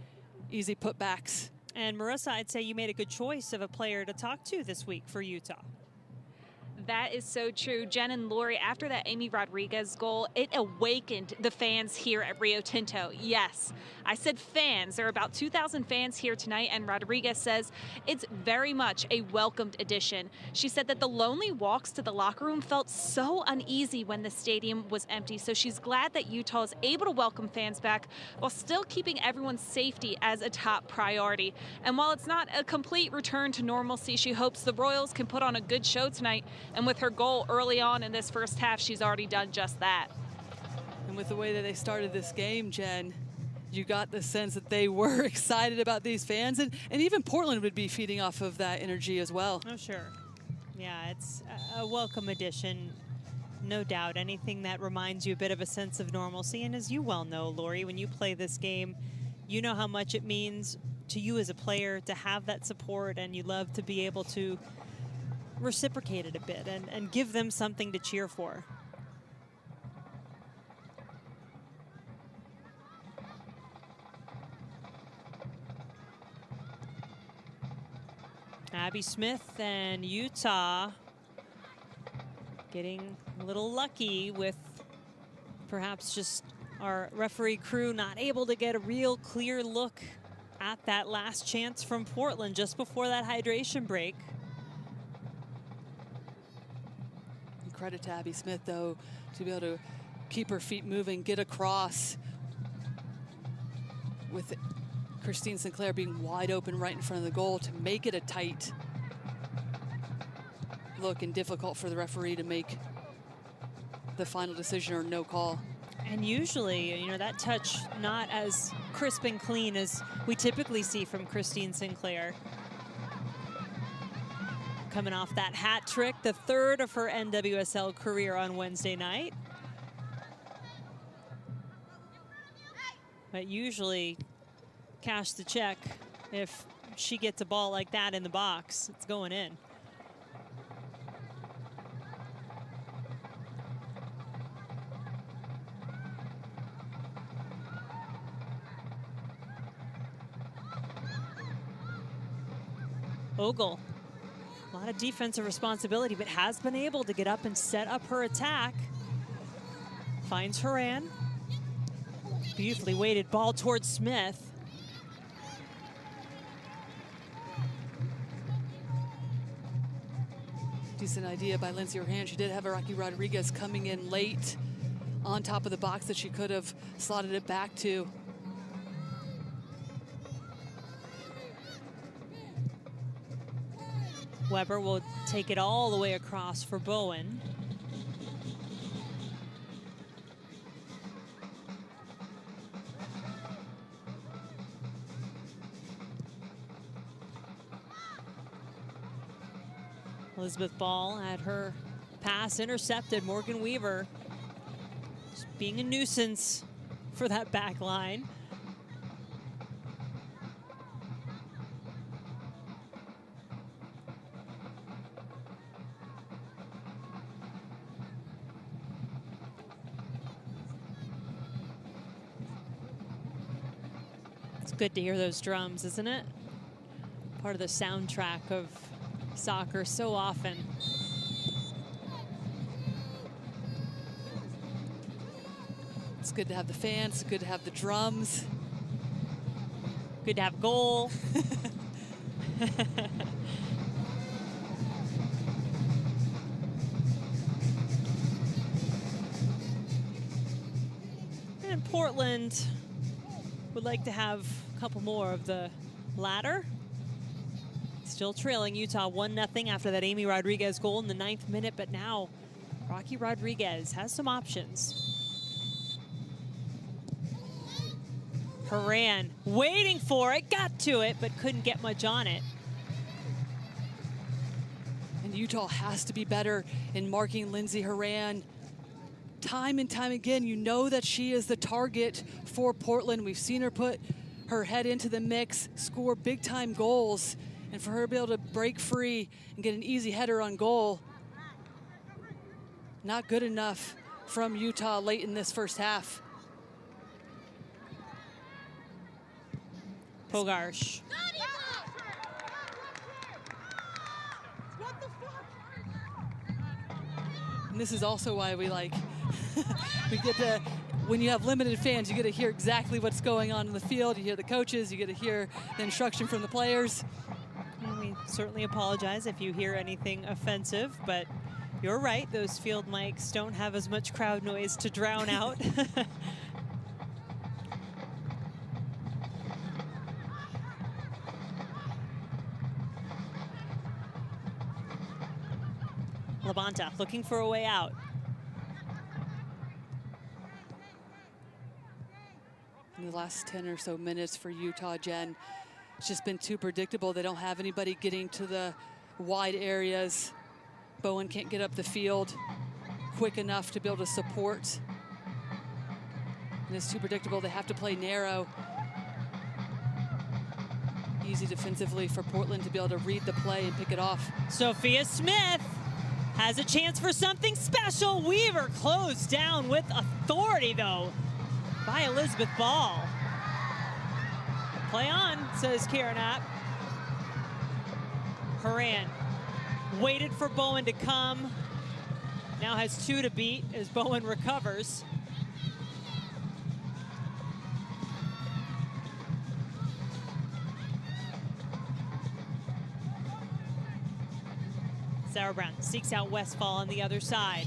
easy putbacks. And Marissa, I'd say you made a good choice of a player to talk to this week for Utah. That is so true. Jen and Lori, after that Amy Rodriguez goal, it awakened the fans here at Rio Tinto. Yes, I said fans. There are about 2,000 fans here tonight, and Rodriguez says it's very much a welcomed addition. She said that the lonely walks to the locker room felt so uneasy when the stadium was empty, so she's glad that Utah is able to welcome fans back while still keeping everyone's safety as a top priority. And while it's not a complete return to normalcy, she hopes the Royals can put on a good show tonight. And with her goal early on in this first half, she's already done just that. And with the way that they started this game, Jen, you got the sense that they were excited about these fans. And even Portland would be feeding off of that energy as well. Oh, sure. Yeah, it's a welcome addition, no doubt. Anything that reminds you a bit of a sense of normalcy. And as you well know, Lori, when you play this game, you know how much it means to you as a player to have that support, and you love to be able to reciprocate it a bit and give them something to cheer for. Abby Smith and Utah getting a little lucky with perhaps just our referee crew not able to get a real clear look at that last chance from Portland just before that hydration break. Credit to Abby Smith, though, to be able to keep her feet moving, get across, with Christine Sinclair being wide open right in front of the goal to make it a tight look and difficult for the referee to make the final decision or no call. And usually, you know, that touch not as crisp and clean as we typically see from Christine Sinclair. Coming off that hat trick, the third of her NWSL career on Wednesday night. But usually, cash the check. If she gets a ball like that in the box, it's going in. Ogle. A lot of defensive responsibility, but has been able to get up and set up her attack. Finds Horan. Beautifully weighted ball towards Smith. Decent idea by Lindsay Horan. She did have Rocky Rodriguez coming in late on top of the box that she could have slotted it back to. Weber will take it all the way across for Bowen. Elizabeth Ball had her pass intercepted. Morgan Weaver just being a nuisance for that back line. Good to hear those drums, isn't it? Part of the soundtrack of soccer so often. It's good to have the fans, good to have the drums. Good to have goal. And Portland would like to have a couple more of the latter. Still trailing Utah 1-0 after that Amy Rodriguez goal in the 9th minute, but now Rocky Rodriguez has some options. Horan waiting for it, got to it, but couldn't get much on it. And Utah has to be better in marking Lindsay Horan. Time and time again, you know that she is the target for Portland. We've seen her put her head into the mix, score big-time goals, and for her to be able to break free and get an easy header on goal, not good enough from Utah late in this first half. Pogarsh. this is also why we like, we get to, when you have limited fans, you get to hear exactly what's going on in the field. You hear the coaches, you get to hear the instruction from the players. And we certainly apologize if you hear anything offensive, but you're right, those field mics don't have as much crowd noise to drown out. Labonta looking for a way out. In the last 10 or so minutes for Utah, Jen, it's just been too predictable. They don't have anybody getting to the wide areas. Bowen can't get up the field quick enough to be able to support. And it's too predictable. They have to play narrow. Easy defensively for Portland to be able to read the play and pick it off. Sophia Smith has a chance for something special. Weaver closed down with authority, though, by Elizabeth Ball. Play on, says Karen App. Horan waited for Bowen to come. Now has 2 to beat as Bowen recovers. Sauerbrunn seeks out Westfall on the other side.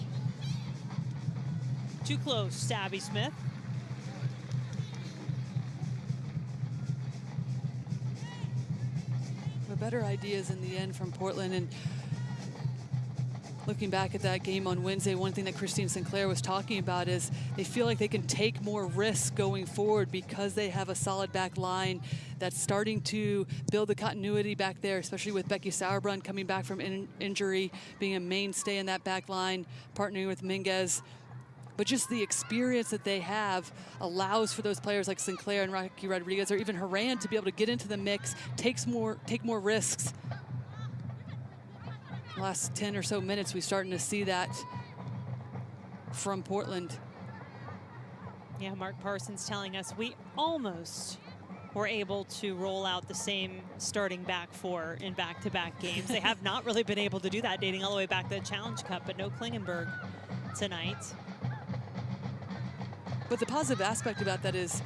Too close, Abby Smith. The better ideas in the end from Portland. And looking back at that game on Wednesday, one thing that Christine Sinclair was talking about is they feel like they can take more risks going forward because they have a solid back line that's starting to build the continuity back there, especially with Becky Sauerbrunn coming back from injury, being a mainstay in that back line, partnering with Minguez. But just the experience that they have allows for those players like Sinclair and Rocky Rodriguez or even Horan to be able to get into the mix, take more risks. Last 10 or so minutes, we're starting to see that from Portland. Yeah, Mark Parsons telling us we almost were able to roll out the same starting back four in back-to-back games. They have not really been able to do that, dating all the way back to the Challenge Cup, but no Klingenberg tonight. But the positive aspect about that is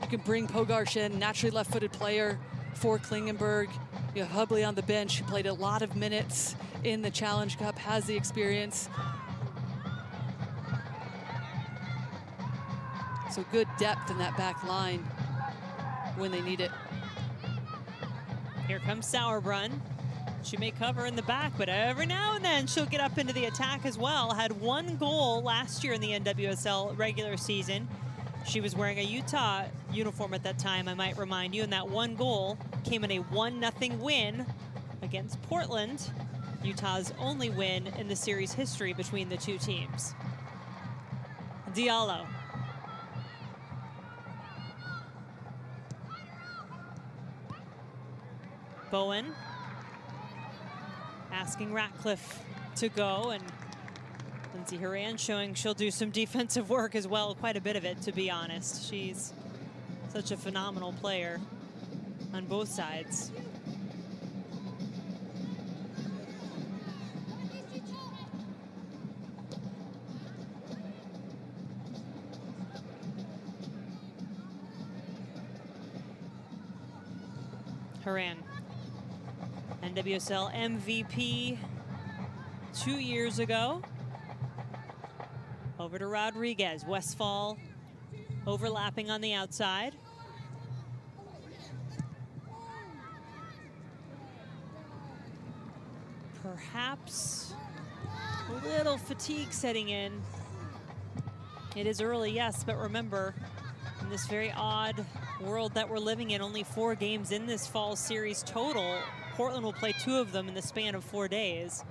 you can bring Pogarsh in, naturally left-footed player for Klingenberg. You have Hubley on the bench, who played a lot of minutes in the Challenge Cup, has the experience. So good depth in that back line when they need it. Here comes Sauerbrunn. She may cover in the back, but every now and then she'll get up into the attack as well. Had 1 goal last year in the NWSL regular season. She was wearing a Utah uniform at that time, I might remind you, and that 1 goal came in a 1-0 win against Portland, Utah's only win in the series history between the two teams. Diallo. Bowen asking Ratcliffe to go, and Lindsay Horan showing she'll do some defensive work as well, quite a bit of it, to be honest. She's such a phenomenal player on both sides. Horan, NWSL MVP 2 years ago. Over to Rodriguez. Westfall overlapping on the outside. Perhaps a little fatigue setting in. It is early, yes, but remember, in this very odd world that we're living in, only 4 games in this fall series total. Portland will play 2 of them in the span of 4 days,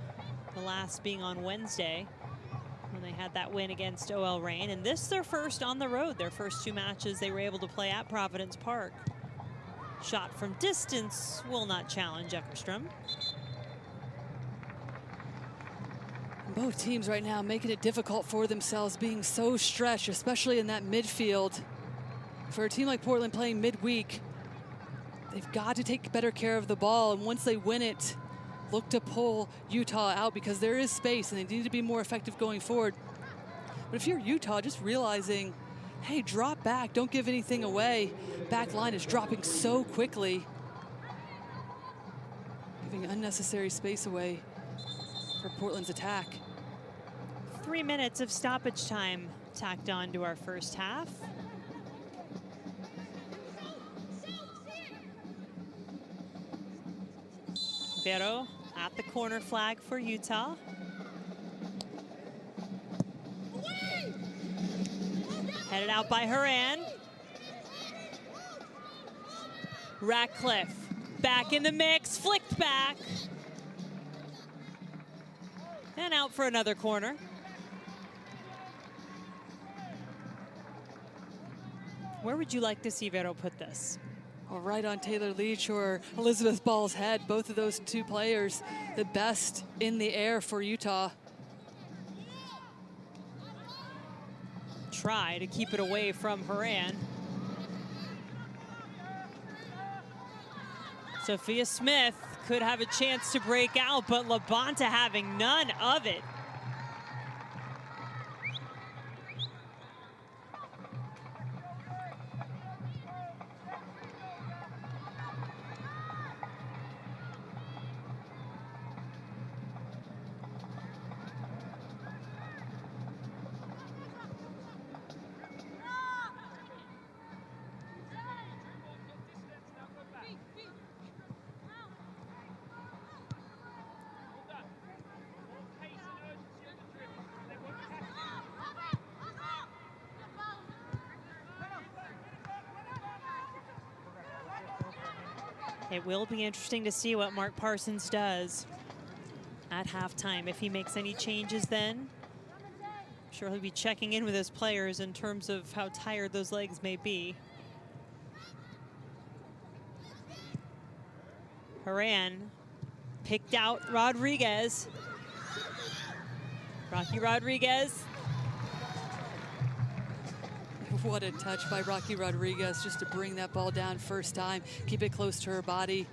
the last being on Wednesday when they had that win against OL Reign. And this their first on the road, their first 2 matches they were able to play at Providence Park. Shot from distance will not challenge Eckerstrom. Both teams right now making it difficult for themselves, being so stretched, especially in that midfield. For a team like Portland playing midweek, they've got to take better care of the ball, and once they win it, look to pull Utah out because there is space and they need to be more effective going forward. But if you're Utah, just realizing, hey, drop back, don't give anything away. Back line is dropping so quickly, giving unnecessary space away for Portland's attack. 3 minutes of stoppage time tacked on to our first half. Vero at the corner flag for Utah. Headed out by Horan. Ratcliffe back in the mix, flicked back. And out for another corner. Where would you like to see Vero put this? Well, right on Taylor Leach or Elizabeth Ball's head. Both of those two players, the best in the air for Utah. Try to keep it away from Horan. Sophia Smith could have a chance to break out, but Labonta having none of it. It will be interesting to see what Mark Parsons does at halftime. If he makes any changes then, I'm sure he'll be checking in with his players in terms of how tired those legs may be. Horan picked out Rodriguez. Rocky Rodriguez. What a touch by Rocky Rodriguez just to bring that ball down first time, keep it close to her body.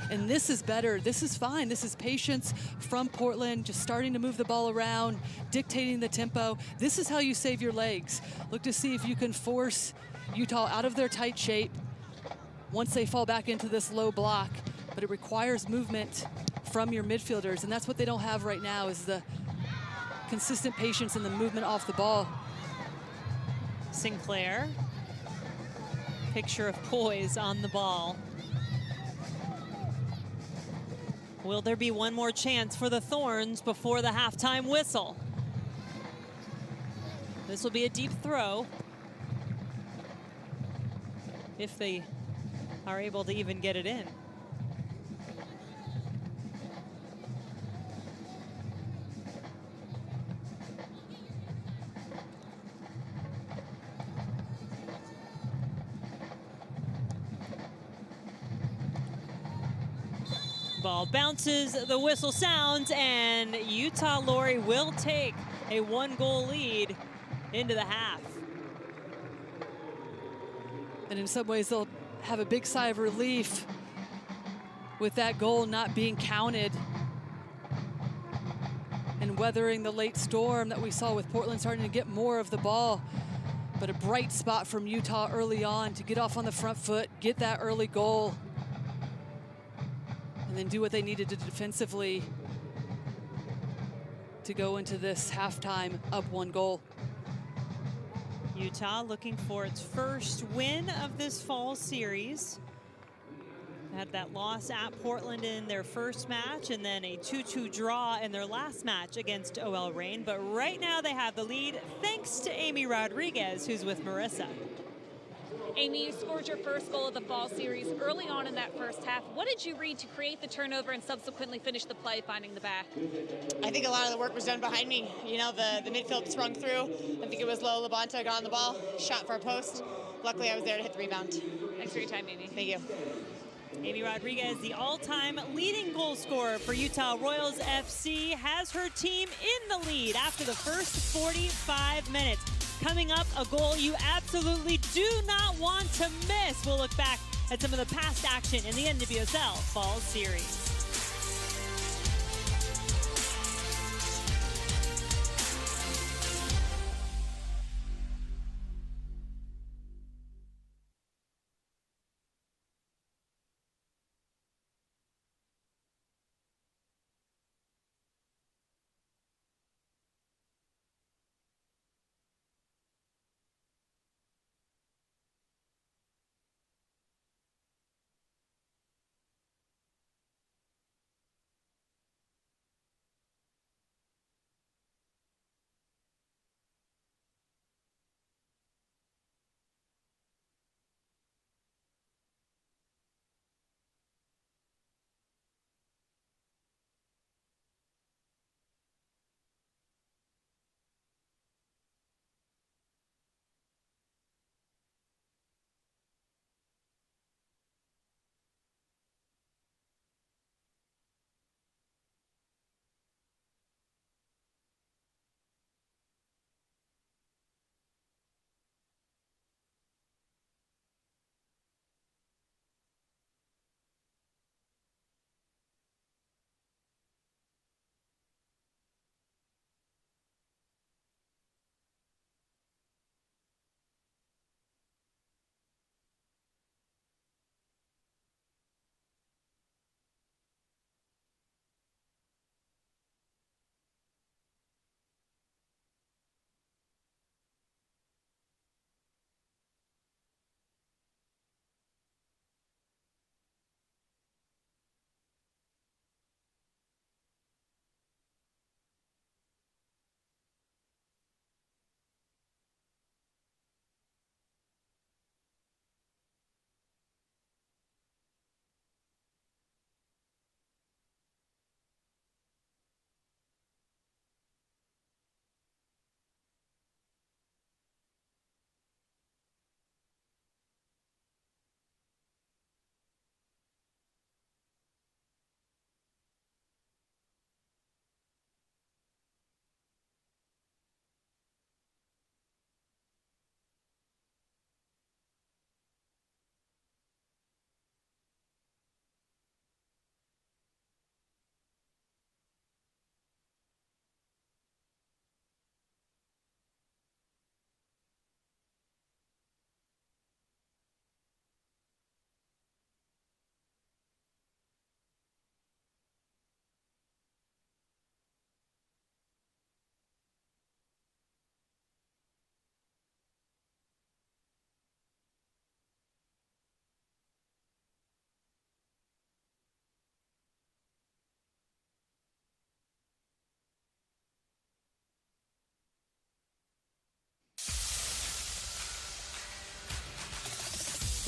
And this is better, this is fine. This is patience from Portland, just starting to move the ball around, dictating the tempo. This is how you save your legs. Look to see if you can force Utah out of their tight shape once they fall back into this low block. But it requires movement from your midfielders, and that's what they don't have right now, is the consistent patience and the movement off the ball. Sinclair, picture of poise on the ball. Will there be one more chance for the Thorns before the halftime whistle? This will be a deep throw, if they are able to even get it in. Ball bounces, the whistle sounds, and Utah Lori will take a 1-goal lead into the half. And in some ways, they'll have a big sigh of relief with that goal not being counted and weathering the late storm that we saw with Portland starting to get more of the ball. But a bright spot from Utah early on to get off on the front foot, get that early goal, and then do what they needed to defensively to go into this halftime up 1 goal. Utah looking for its first win of this fall series. Had that loss at Portland in their first match and then a 2-2 draw in their last match against OL Reign. But right now they have the lead thanks to Amy Rodriguez, who's with Marissa. Amy, you scored your first goal of the fall series early on in that first half. What did you read to create the turnover and subsequently finish the play, finding the back? I think a lot of the work was done behind me. You know, the midfield sprung through. I think it was low. Labonta got on the ball, shot for a post. Luckily, I was there to hit the rebound. Thanks for your time, Amy. Thank you. Amy Rodriguez, the all-time leading goal scorer for Utah Royals FC, has her team in the lead after the first 45 minutes. Coming up, a goal you absolutely do not want to miss. We'll look back at some of the past action in the NWSL Fall Series.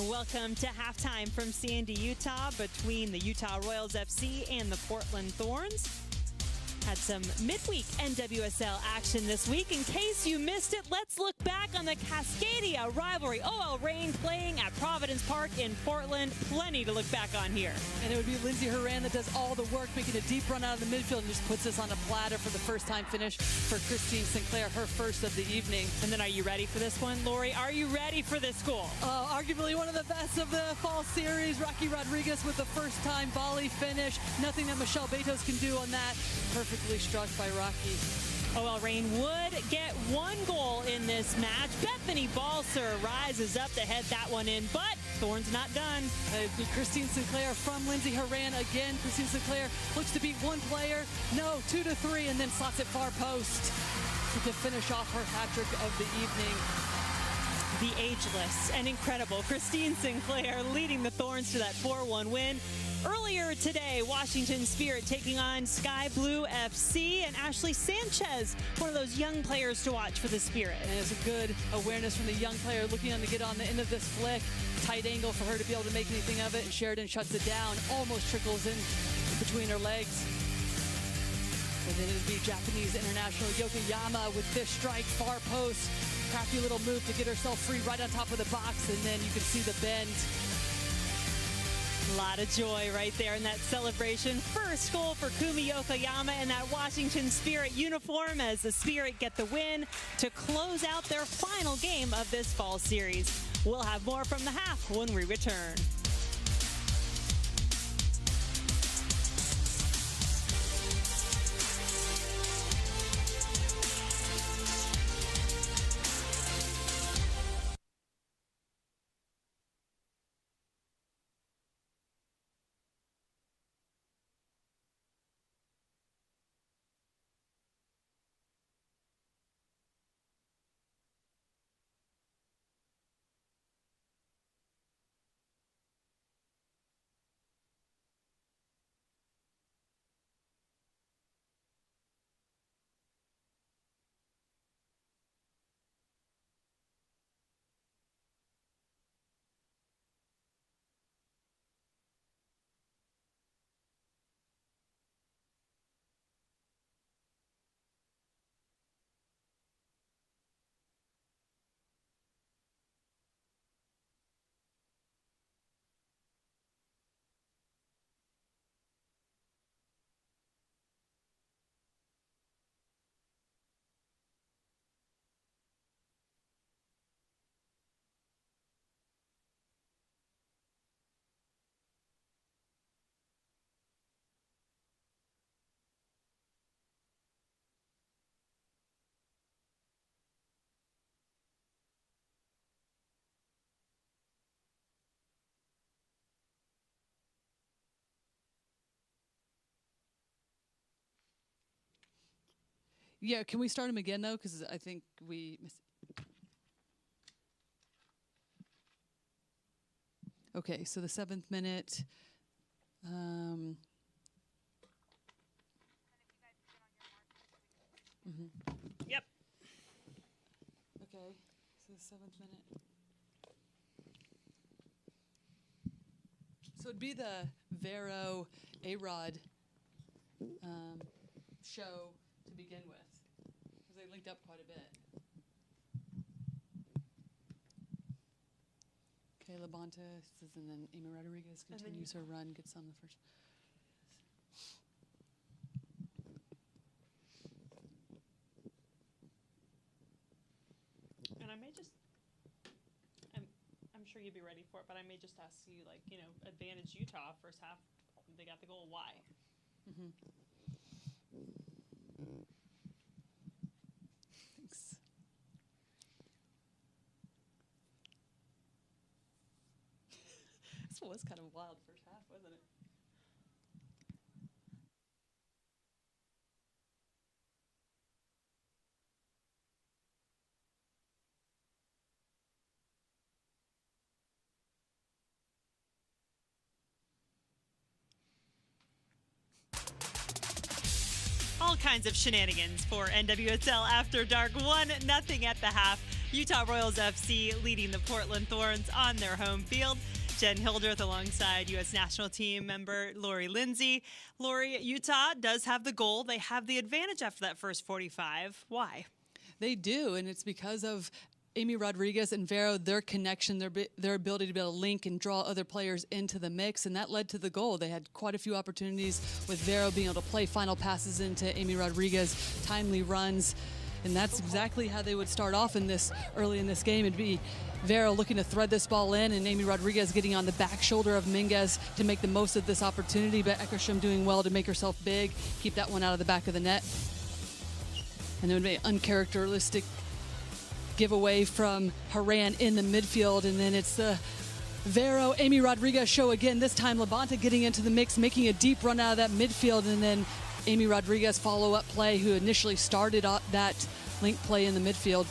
Welcome to halftime from Sandy, Utah, between the Utah Royals FC and the Portland Thorns. Had some midweek NWSL action this week. In case you missed it, let's look back on the Cascadia rivalry. OL Reign playing at Providence Park in Portland. Plenty to look back on here. And it would be Lindsay Horan that does all the work, making a deep run out of the midfield and just puts us on a platter for the first time finish for Christine Sinclair, her first of the evening. And then are you ready for this one, Lori? Are you ready for this goal? Arguably one of the best of the fall series. Rocky Rodriguez with the first time volley finish. Nothing that Michelle Betos can do on that. Perfectly struck by Rocky. OL Reign would get one goal in this match. Bethany Balser rises up to head that one in, but Thorns not done. Christine Sinclair from Lindsay Horan again. Christine Sinclair looks to beat one player. No, 2 to 3, and then slots it far post to finish off her hat trick of the evening. The ageless and incredible Christine Sinclair leading the Thorns to that 4-1 win. Earlier today, Washington Spirit taking on Sky Blue FC, and Ashley Sanchez, one of those young players to watch for the Spirit. And it's a good awareness from the young player looking on to get on the end of this flick. Tight angle for her to be able to make anything of it, and Sheridan shuts it down, almost trickles in between her legs. And then it would be Japanese international Yokoyama with this strike, far post. Crafty little move to get herself free right on top of the box, and then you can see the bend. A lot of joy right there in that celebration. First goal for Kumi Yokoyama in that Washington Spirit uniform as the Spirit get the win to close out their final game of this fall series. We'll have more from the half when we return. Yeah, can we start him again, though? Because I think we missed. Okay, so the 7th minute. Yep. Okay, so the 7th minute. So it'd be the Vero A-Rod show to begin with, because they linked up quite a bit. Okay, Labonte, and then Amy Rodriguez continues her run, gets on the first. And I may just, I'm sure you'd be ready for it, but I may just ask you, like, you know, advantage Utah first half. They got the goal. Why? Mm-hmm. Thanks. This one was kind of wild first half, wasn't it? All kinds of shenanigans for NWSL After Dark. 1-0 at the half. Utah Royals FC leading the Portland Thorns on their home field. Jen Hildreth alongside U.S. national team member Lori Lindsay. Lori, Utah does have the goal. They have the advantage after that first 45. Why? They do, and it's because of Amy Rodriguez and Vero, their connection, their ability to be able to link and draw other players into the mix, and that led to the goal. They had quite a few opportunities with Vero being able to play final passes into Amy Rodriguez, timely runs, and that's exactly how they would start off in this early in this game. It'd be Vero looking to thread this ball in, and Amy Rodriguez getting on the back shoulder of Minguez to make the most of this opportunity, but Eckerstrom doing well to make herself big, keep that one out of the back of the net. And it would be uncharacteristic giveaway from Haran in the midfield, and then it's the Vero Amy Rodriguez show again. This time Labonte getting into the mix, making a deep run out of that midfield, and then Amy Rodriguez follow-up play, who initially started that link play in the midfield.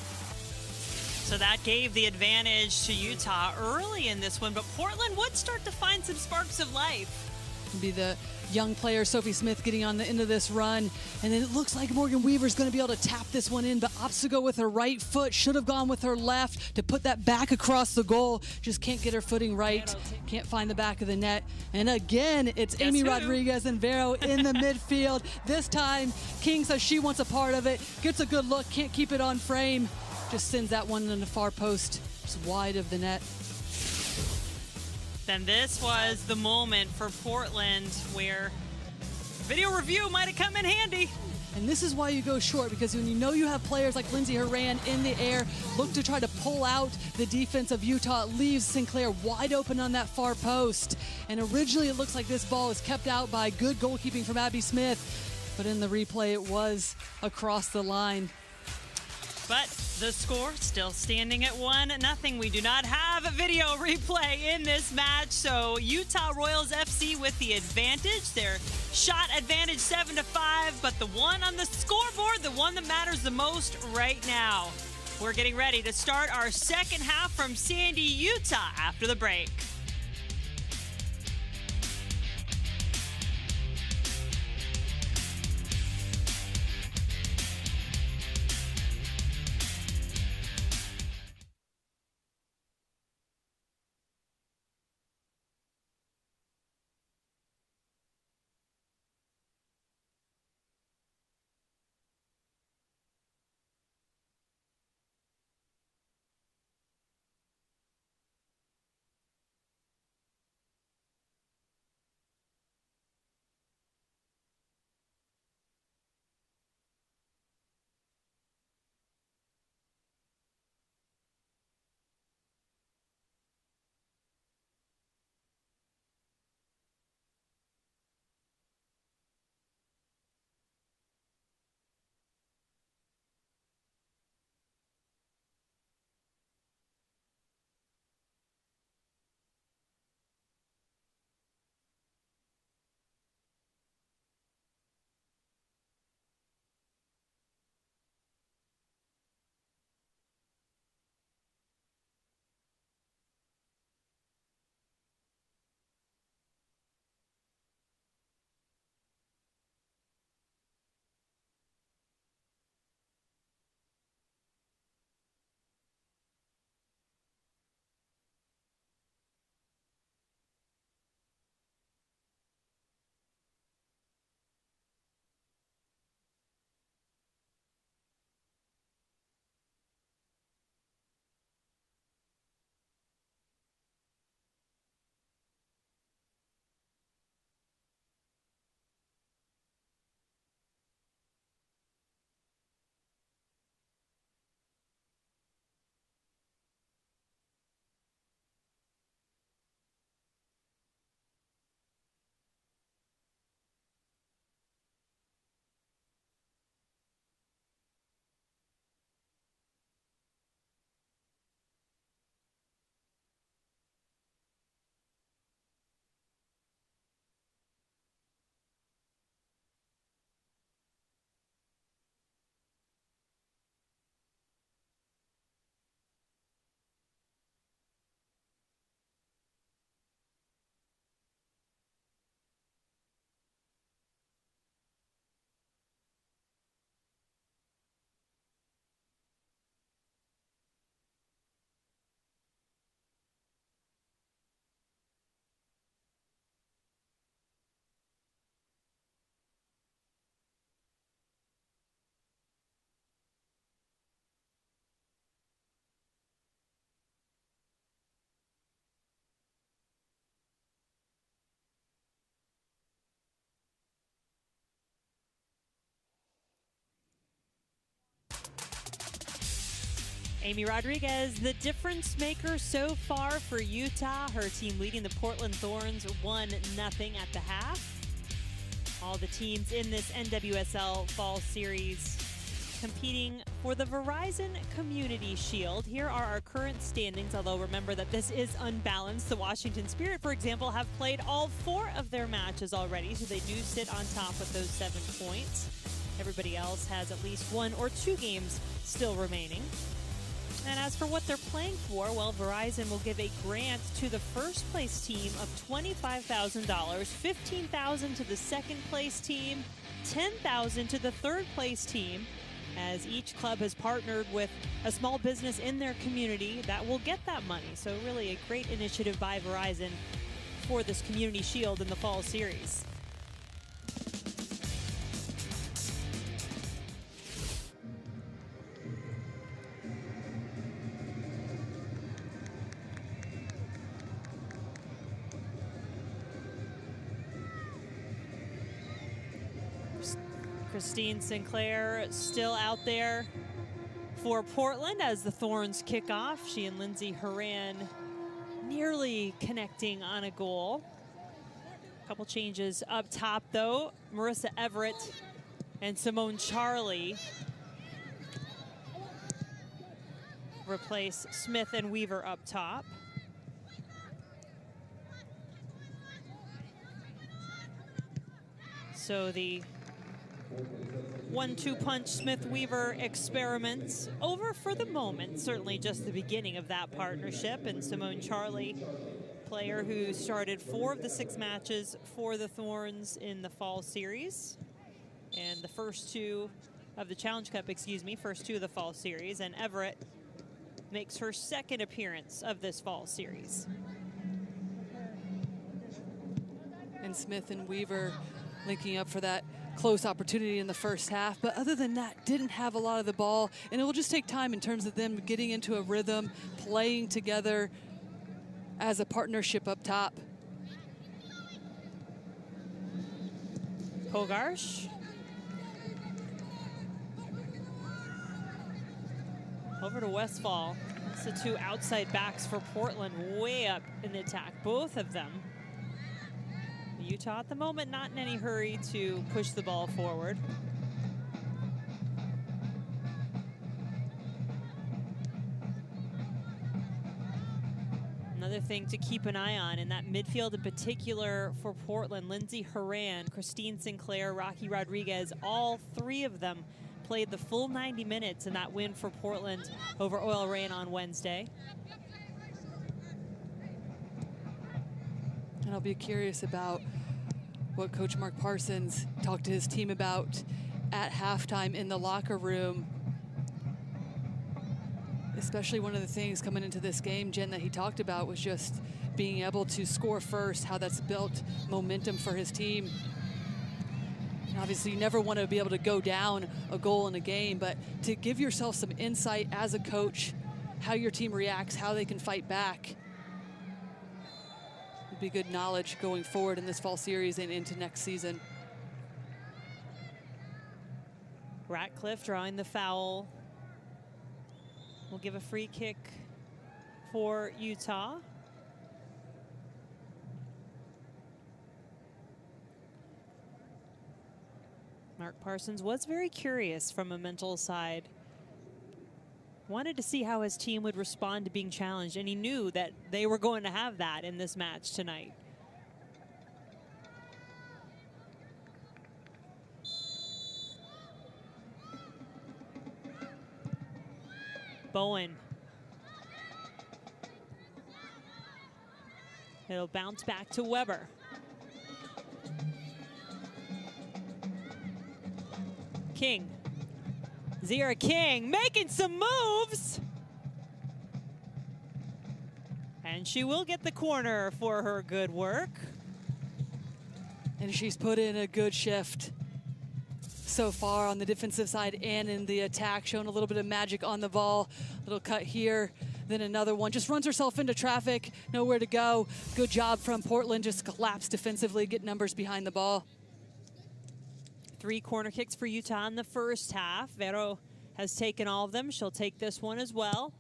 So that gave the advantage to Utah early in this one, but Portland would start to find some sparks of life. It'd be the young player Sophie Smith getting on the end of this run, and then it looks like Morgan Weaver's going to be able to tap this one in, but opts to go with her right foot, should have gone with her left to put that back across the goal, just can't get her footing right, can't find the back of the net, and again it's Amy Rodriguez and Vero in the midfield. This time King says she wants a part of it, gets a good look, can't keep it on frame, just sends that one in the far post, just wide of the net. Then this was the moment for Portland where video review might have come in handy. And this is why you go short, because when you know you have players like Lindsay Haran in the air, look to try to pull out the defense of Utah. It leaves Sinclair wide open on that far post. And originally it looks like this ball is kept out by good goalkeeping from Abby Smith, but in the replay it was across the line. But the score still standing at 1-0. We do not have a video replay in this match, so Utah Royals FC with the advantage. Their shot advantage 7-5, but the one on the scoreboard, the one that matters the most right now. We're getting ready to start our second half from Sandy, Utah after the break. Amy Rodriguez, the difference maker so far for Utah. Her team leading the Portland Thorns 1-0 at the half. All the teams in this NWSL Fall Series competing for the Verizon Community Shield. Here are our current standings, although remember that this is unbalanced. The Washington Spirit, for example, have played all 4 of their matches already, so they do sit on top with those 7 points. Everybody else has at least 1 or 2 games still remaining. And as for what they're playing for, well, Verizon will give a grant to the first place team of $25,000, $15,000 to the second place team, $10,000 to the third place team, as each club has partnered with a small business in their community that will get that money. So really a great initiative by Verizon for this Community Shield in the Fall Series. Christine Sinclair still out there for Portland as the Thorns kick off. She and Lindsay Horan nearly connecting on a goal. A couple changes up top though. Marissa Everett and Simone Charlie replace Smith and Weaver up top. So the 1-2 punch Smith-Weaver experiments over for the moment. Certainly just the beginning of that partnership. And Simone Charlie, player who started 4 of the 6 matches for the Thorns in the Fall Series. And the first 2 of the Challenge Cup, first 2 of the Fall Series. And Everett makes her 2nd appearance of this Fall Series. And Smith and Weaver linking up for that close opportunity in the first half, but other than that, didn't have a lot of the ball, and it will just take time in terms of them getting into a rhythm, playing together as a partnership up top. Hogarsh. Over to Westfall. It's the 2 outside backs for Portland, way up in the attack, both of them. Utah at the moment not in any hurry to push the ball forward. Another thing to keep an eye on in that midfield in particular for Portland, Lindsay Horan, Christine Sinclair, Rocky Rodriguez, all 3 of them played the full 90 minutes in that win for Portland over Oil Reign on Wednesday. And I'll be curious about what Coach Mark Parsons talked to his team about at halftime in the locker room. Especially one of the things coming into this game, Jen, that he talked about was just being able to score first, how that's built momentum for his team. And obviously you never want to be able to go down a goal in a game, but to give yourself some insight as a coach, how your team reacts, how they can fight back, would be good knowledge going forward in this Fall Series and into next season. Ratcliffe drawing the foul. We'll give a free kick for Utah. Mark Parsons was very curious from a mental side. Wanted to see how his team would respond to being challenged, and he knew that they were going to have that in this match tonight. Bowen. It'll bounce back to Weber. King. Zira King making some moves. And she will get the corner for her good work. And she's put in a good shift so far on the defensive side and in the attack, showing a little bit of magic on the ball. Little cut here, then another one. Just runs herself into traffic, nowhere to go. Good job from Portland, just collapse defensively, get numbers behind the ball. 3 corner kicks for Utah in the first half. Vero has taken all of them. She'll take this one as well.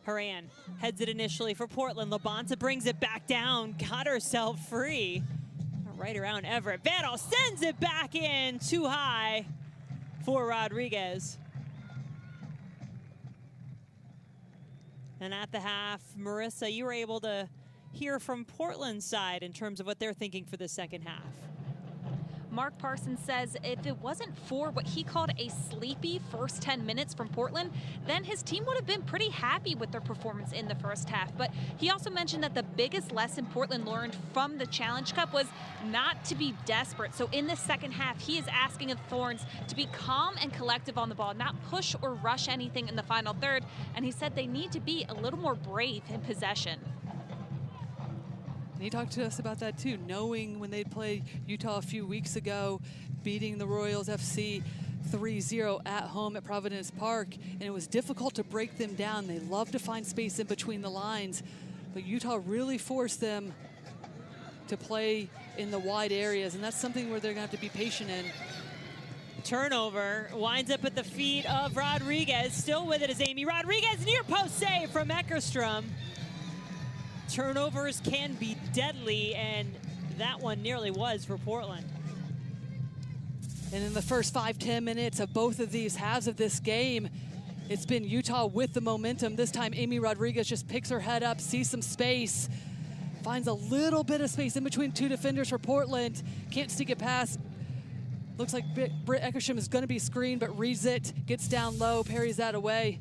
Horan heads it initially for Portland. Labonta brings it back down, got herself free. Right around Everett. Vandal sends it back in too high for Rodriguez. And at the half, Marissa, you were able to hear from Portland's side in terms of what they're thinking for the second half. Mark Parsons says if it wasn't for what he called a sleepy first 10 minutes from Portland, then his team would have been pretty happy with their performance in the first half. But he also mentioned that the biggest lesson Portland learned from the Challenge Cup was not to be desperate. So in the second half, he is asking of Thorns to be calm and collective on the ball, not push or rush anything in the final third. And he said they need to be a little more brave in possession. And he talked to us about that too, knowing when they'd played Utah a few weeks ago, beating the Royals FC 3-0 at home at Providence Park, and it was difficult to break them down. They love to find space in between the lines, but Utah really forced them to play in the wide areas, and that's something where they're gonna have to be patient in. Turnover winds up at the feet of Rodriguez. Still with it is Amy Rodriguez, near post save from Eckerstrom. Turnovers can be deadly, and that one nearly was for Portland. And in the first 5-10 minutes of both of these halves of this game, it's been Utah with the momentum. This time, Amy Rodriguez just picks her head up, sees some space, finds a little bit of space in between two defenders for Portland. Can't sneak it past. Looks like Britt Eckerstrom is going to be screened, but reads it, gets down low, parries that away.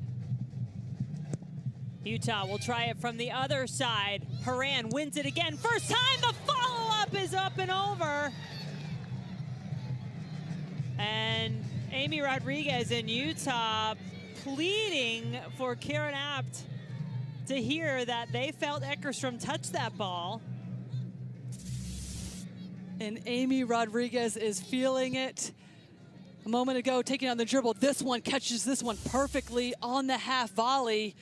Utah will try it from the other side. Horan wins it again. First time, the follow-up is up and over. And Amy Rodriguez in Utah pleading for Karen Apt to hear that they felt Eckerstrom touch that ball. And Amy Rodriguez is feeling it. A moment ago, taking on the dribble. This one catches this one perfectly on the half volley.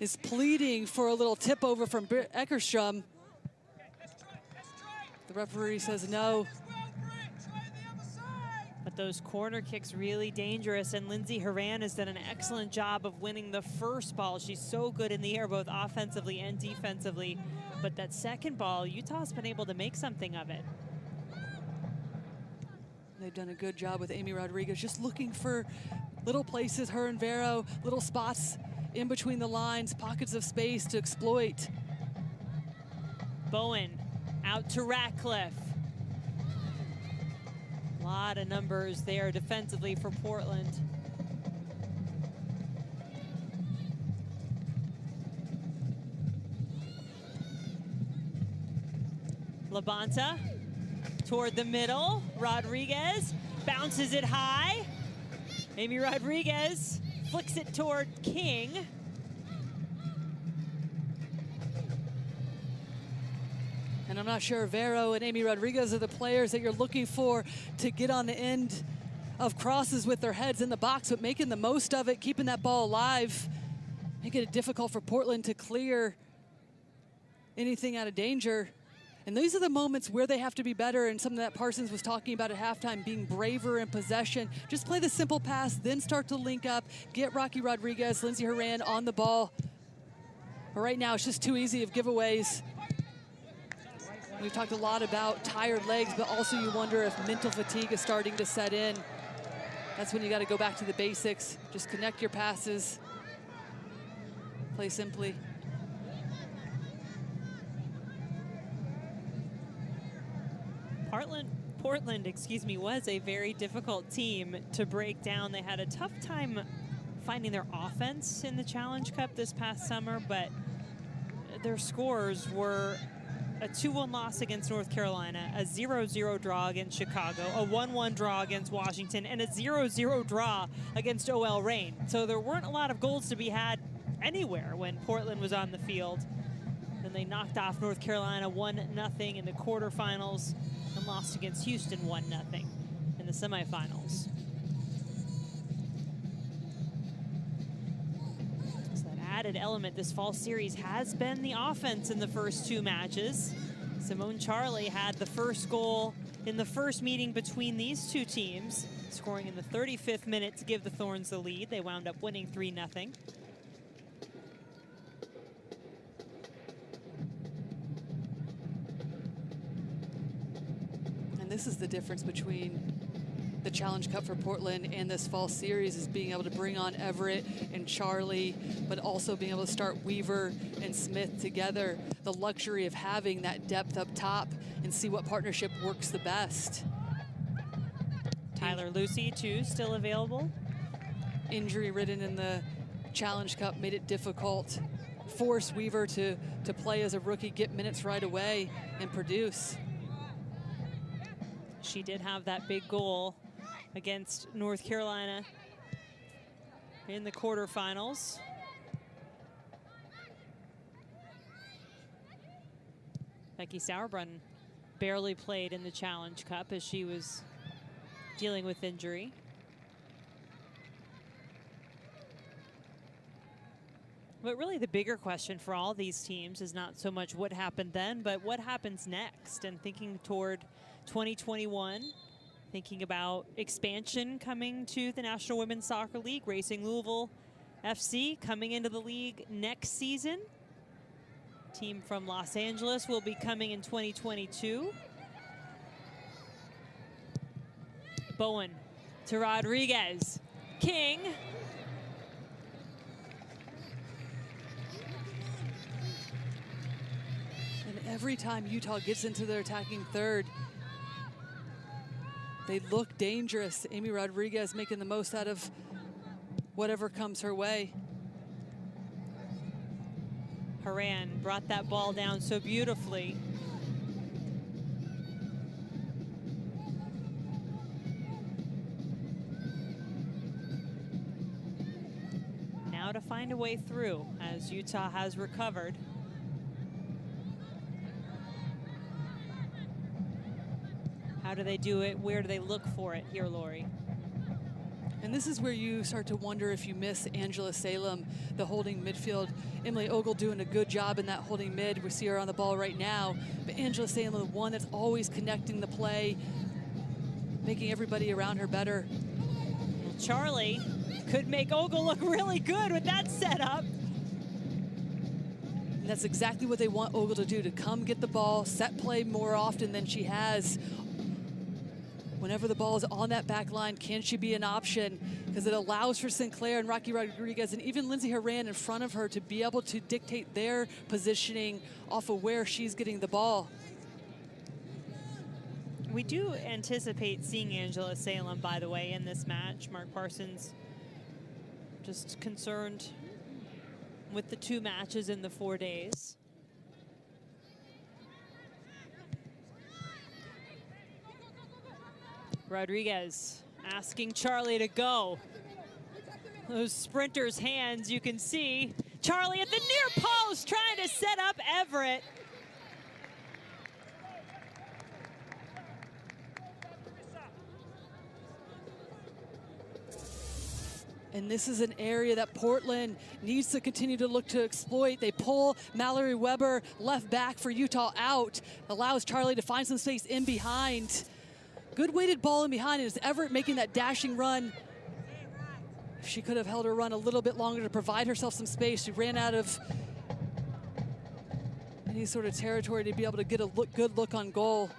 Is pleading for a little tip over from Eckerstrom. The referee says no. But those corner kicks really dangerous, and Lindsay Horan has done an excellent job of winning the first ball. She's so good in the air, both offensively and defensively. But that second ball, Utah's been able to make something of it. They've done a good job with Amy Rodriguez, just looking for little places, her and Vero, little spots in between the lines, pockets of space to exploit. Bowen out to Ratcliffe. A lot of numbers there defensively for Portland. Labonta toward the middle. Rodriguez bounces it high. Amy Rodriguez flicks it toward King. And I'm not sure Vero and Amy Rodriguez are the players that you're looking for to get on the end of crosses with their heads in the box, but making the most of it, keeping that ball alive, making it difficult for Portland to clear anything out of danger. And these are the moments where they have to be better, and something that Parsons was talking about at halftime, being braver in possession. Just play the simple pass, then start to link up, get Rocky Rodriguez, Lindsay Horan on the ball. But right now, it's just too easy of giveaways. We've talked a lot about tired legs, but also you wonder if mental fatigue is starting to set in. That's when you got to go back to the basics. Just connect your passes, play simply. Portland, was a very difficult team to break down. They had a tough time finding their offense in the Challenge Cup this past summer, but their scores were a 2-1 loss against North Carolina, a 0-0 draw against Chicago, a 1-1 draw against Washington, and a 0-0 draw against OL Reign. So there weren't a lot of goals to be had anywhere when Portland was on the field. Then they knocked off North Carolina 1-0 in the quarterfinals and lost against Houston 1-0 in the semifinals. So that added element this fall series has been the offense in the first two matches. Simone Charley had the first goal in the first meeting between these two teams. scoring in the 35th minute to give the Thorns the lead. They wound up winning 3-0. And this is the difference between the Challenge Cup for Portland and this fall series, is being able to bring on Everett and Charlie, but also being able to start Weaver and Smith together. The luxury of having that depth up top and see what partnership works the best. Tyler Lucy, too, still available. Injury ridden in the Challenge Cup made it difficult. Forced Weaver to play as a rookie, get minutes right away, and produce. She did have that big goal against North Carolina in the quarterfinals. Becky Sauerbrunn barely played in the Challenge Cup as she was dealing with injury. But really the bigger question for all these teams is not so much what happened then, but what happens next. And thinking toward 2021, thinking about expansion coming to the National Women's Soccer League, Racing Louisville FC coming into the league next season. Team from Los Angeles will be coming in 2022. Bowen to Rodriguez. King. And every time Utah gets into their attacking third, they look dangerous. Amy Rodriguez making the most out of whatever comes her way. Haran brought that ball down so beautifully. Now to find a way through as Utah has recovered. How do they do it? Where do they look for it here, Lori? And this is where you start to wonder if you miss Angela Salem, the holding midfield. Emily Ogle doing a good job in that holding mid. We see her on the ball right now. But Angela Salem, the one that's always connecting the play, making everybody around her better. Charlie could make Ogle look really good with that setup. And that's exactly what they want Ogle to do, to come get the ball, set play more often than she has. Whenever the ball is on that back line, can she be an option? Because it allows for Sinclair and Rocky Rodriguez and even Lindsay Horan in front of her to be able to dictate their positioning off of where she's getting the ball. We do anticipate seeing Angela Salem, by the way, in this match. Mark Parsons just concerned with the 2 matches in the 4 days. Rodriguez asking Charlie to go. Those sprinters' hands, you can see. Charlie at the near post trying to set up Everett. And this is an area that Portland needs to continue to look to exploit. They pull Mallory Weber left back for Utah out, allows Charlie to find some space in behind. Good weighted ball in behind. Is Everett making that dashing run? If she could have held her run a little bit longer to provide herself some space. She ran out of any sort of territory to be able to get a good look on goal.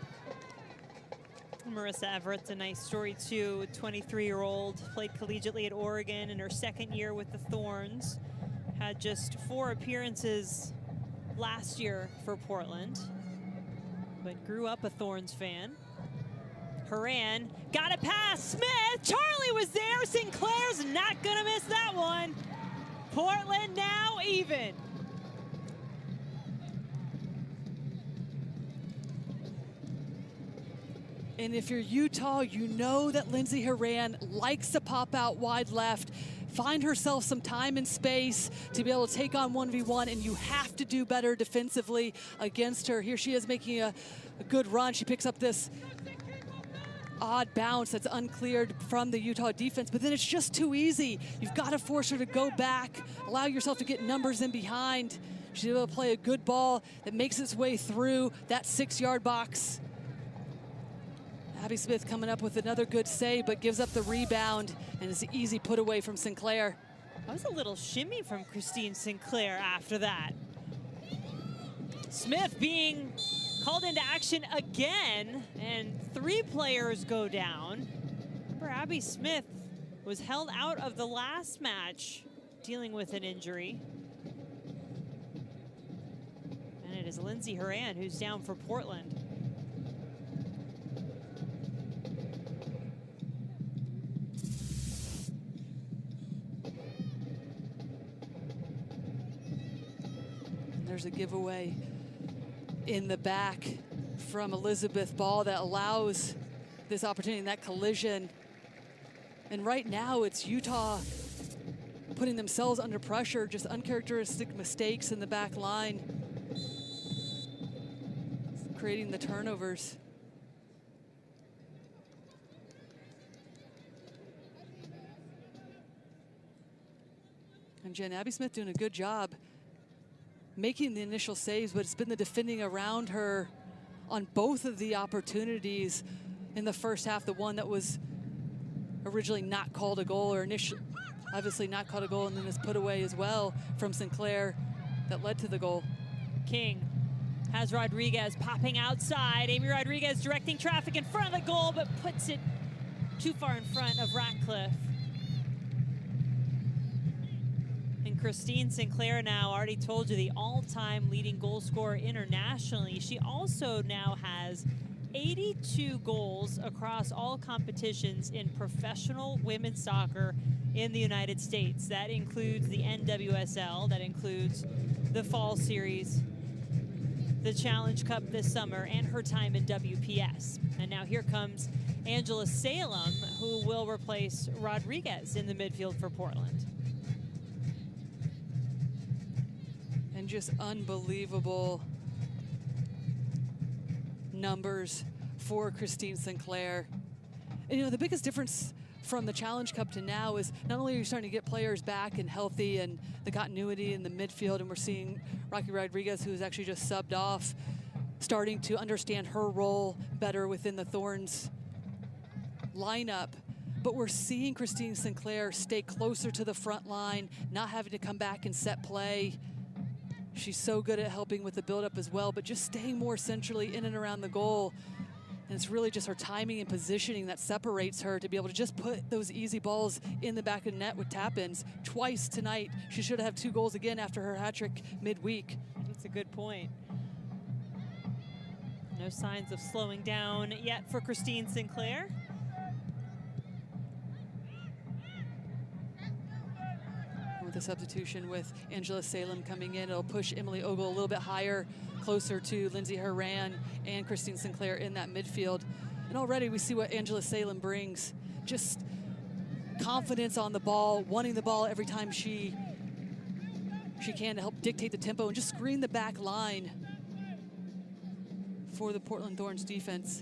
Marissa Everett's a nice story too. 23-year-old, played collegiately at Oregon in her 2nd year with the Thorns. Had just 4 appearances last year for Portland, but grew up a Thorns fan. Haran got a pass. Smith, Charlie was there. Sinclair's not gonna miss that one. Portland now even. And if you're Utah, you know that Lindsay Horan likes to pop out wide left, find herself some time and space to be able to take on 1v1, and you have to do better defensively against her. Here she is making a good run. She picks up this odd bounce that's uncleared from the Utah defense, but then it's just too easy. You've got to force her to go back, allow yourself to get numbers in behind. She's able to play a good ball that makes its way through that 6-yard box. Abby Smith coming up with another good save, but gives up the rebound, and it's an easy put away from Sinclair. That was a little shimmy from Christine Sinclair after that. Smith being called into action again, and 3 players go down. Remember, Abby Smith was held out of the last match, dealing with an injury. And it is Lindsay Horan who's down for Portland. And there's a giveaway in the back from Elizabeth Ball that allows this opportunity and that collision. And right now it's Utah putting themselves under pressure, just uncharacteristic mistakes in the back line, creating the turnovers. And Jen, Abby Smith doing a good job making the initial saves, but it's been the defending around her on both of the opportunities in the first half. The one that was originally not called a goal, or initially obviously not called a goal, and then this put away as well from Sinclair that led to the goal. King has Rodriguez popping outside. Amy Rodriguez directing traffic in front of the goal, but puts it too far in front of Ratcliffe. And Christine Sinclair now, already told you, the all-time leading goal scorer internationally. She also now has 82 goals across all competitions in professional women's soccer in the United States. That includes the NWSL, that includes the Fall Series, the Challenge Cup this summer, and her time in WPS. And now here comes Angela Salem, who will replace Rodriguez in the midfield for Portland. And just unbelievable numbers for Christine Sinclair. And you know, the biggest difference from the Challenge Cup to now is not only are you starting to get players back and healthy and the continuity in the midfield, and we're seeing Rocky Rodriguez, who is actually just subbed off, starting to understand her role better within the Thorns lineup, but we're seeing Christine Sinclair stay closer to the front line, not having to come back and set play. She's so good at helping with the buildup as well, but just staying more centrally in and around the goal. And it's really just her timing and positioning that separates her to be able to just put those easy balls in the back of the net with tap-ins. Twice tonight. She should have 2 goals again after her hat trick midweek. That's a good point. No signs of slowing down yet for Christine Sinclair. With the substitution with Angela Salem coming in, it'll push Emily Ogle a little bit higher, closer to Lindsay Horan and Christine Sinclair in that midfield. And already we see what Angela Salem brings. Just confidence on the ball, wanting the ball every time she can to help dictate the tempo and just screen the back line for the Portland Thorns defense.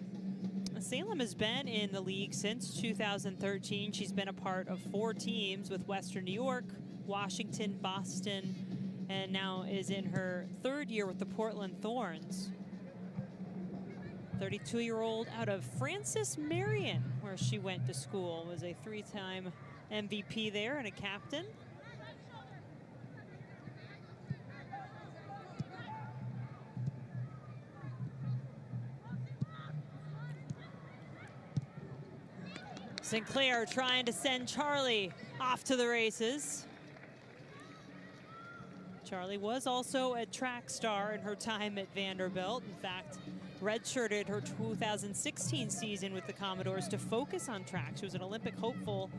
Salem has been in the league since 2013. She's been a part of 4 teams with Western New York, Washington, Boston, and now is in her 3rd year with the Portland Thorns. 32-year-old out of Francis Marion, where she went to school, was a 3-time MVP there and a captain. Sinclair trying to send Charlie off to the races. Charlie was also a track star in her time at Vanderbilt. In fact, redshirted her 2016 season with the Commodores to focus on track. She was an Olympic hopeful,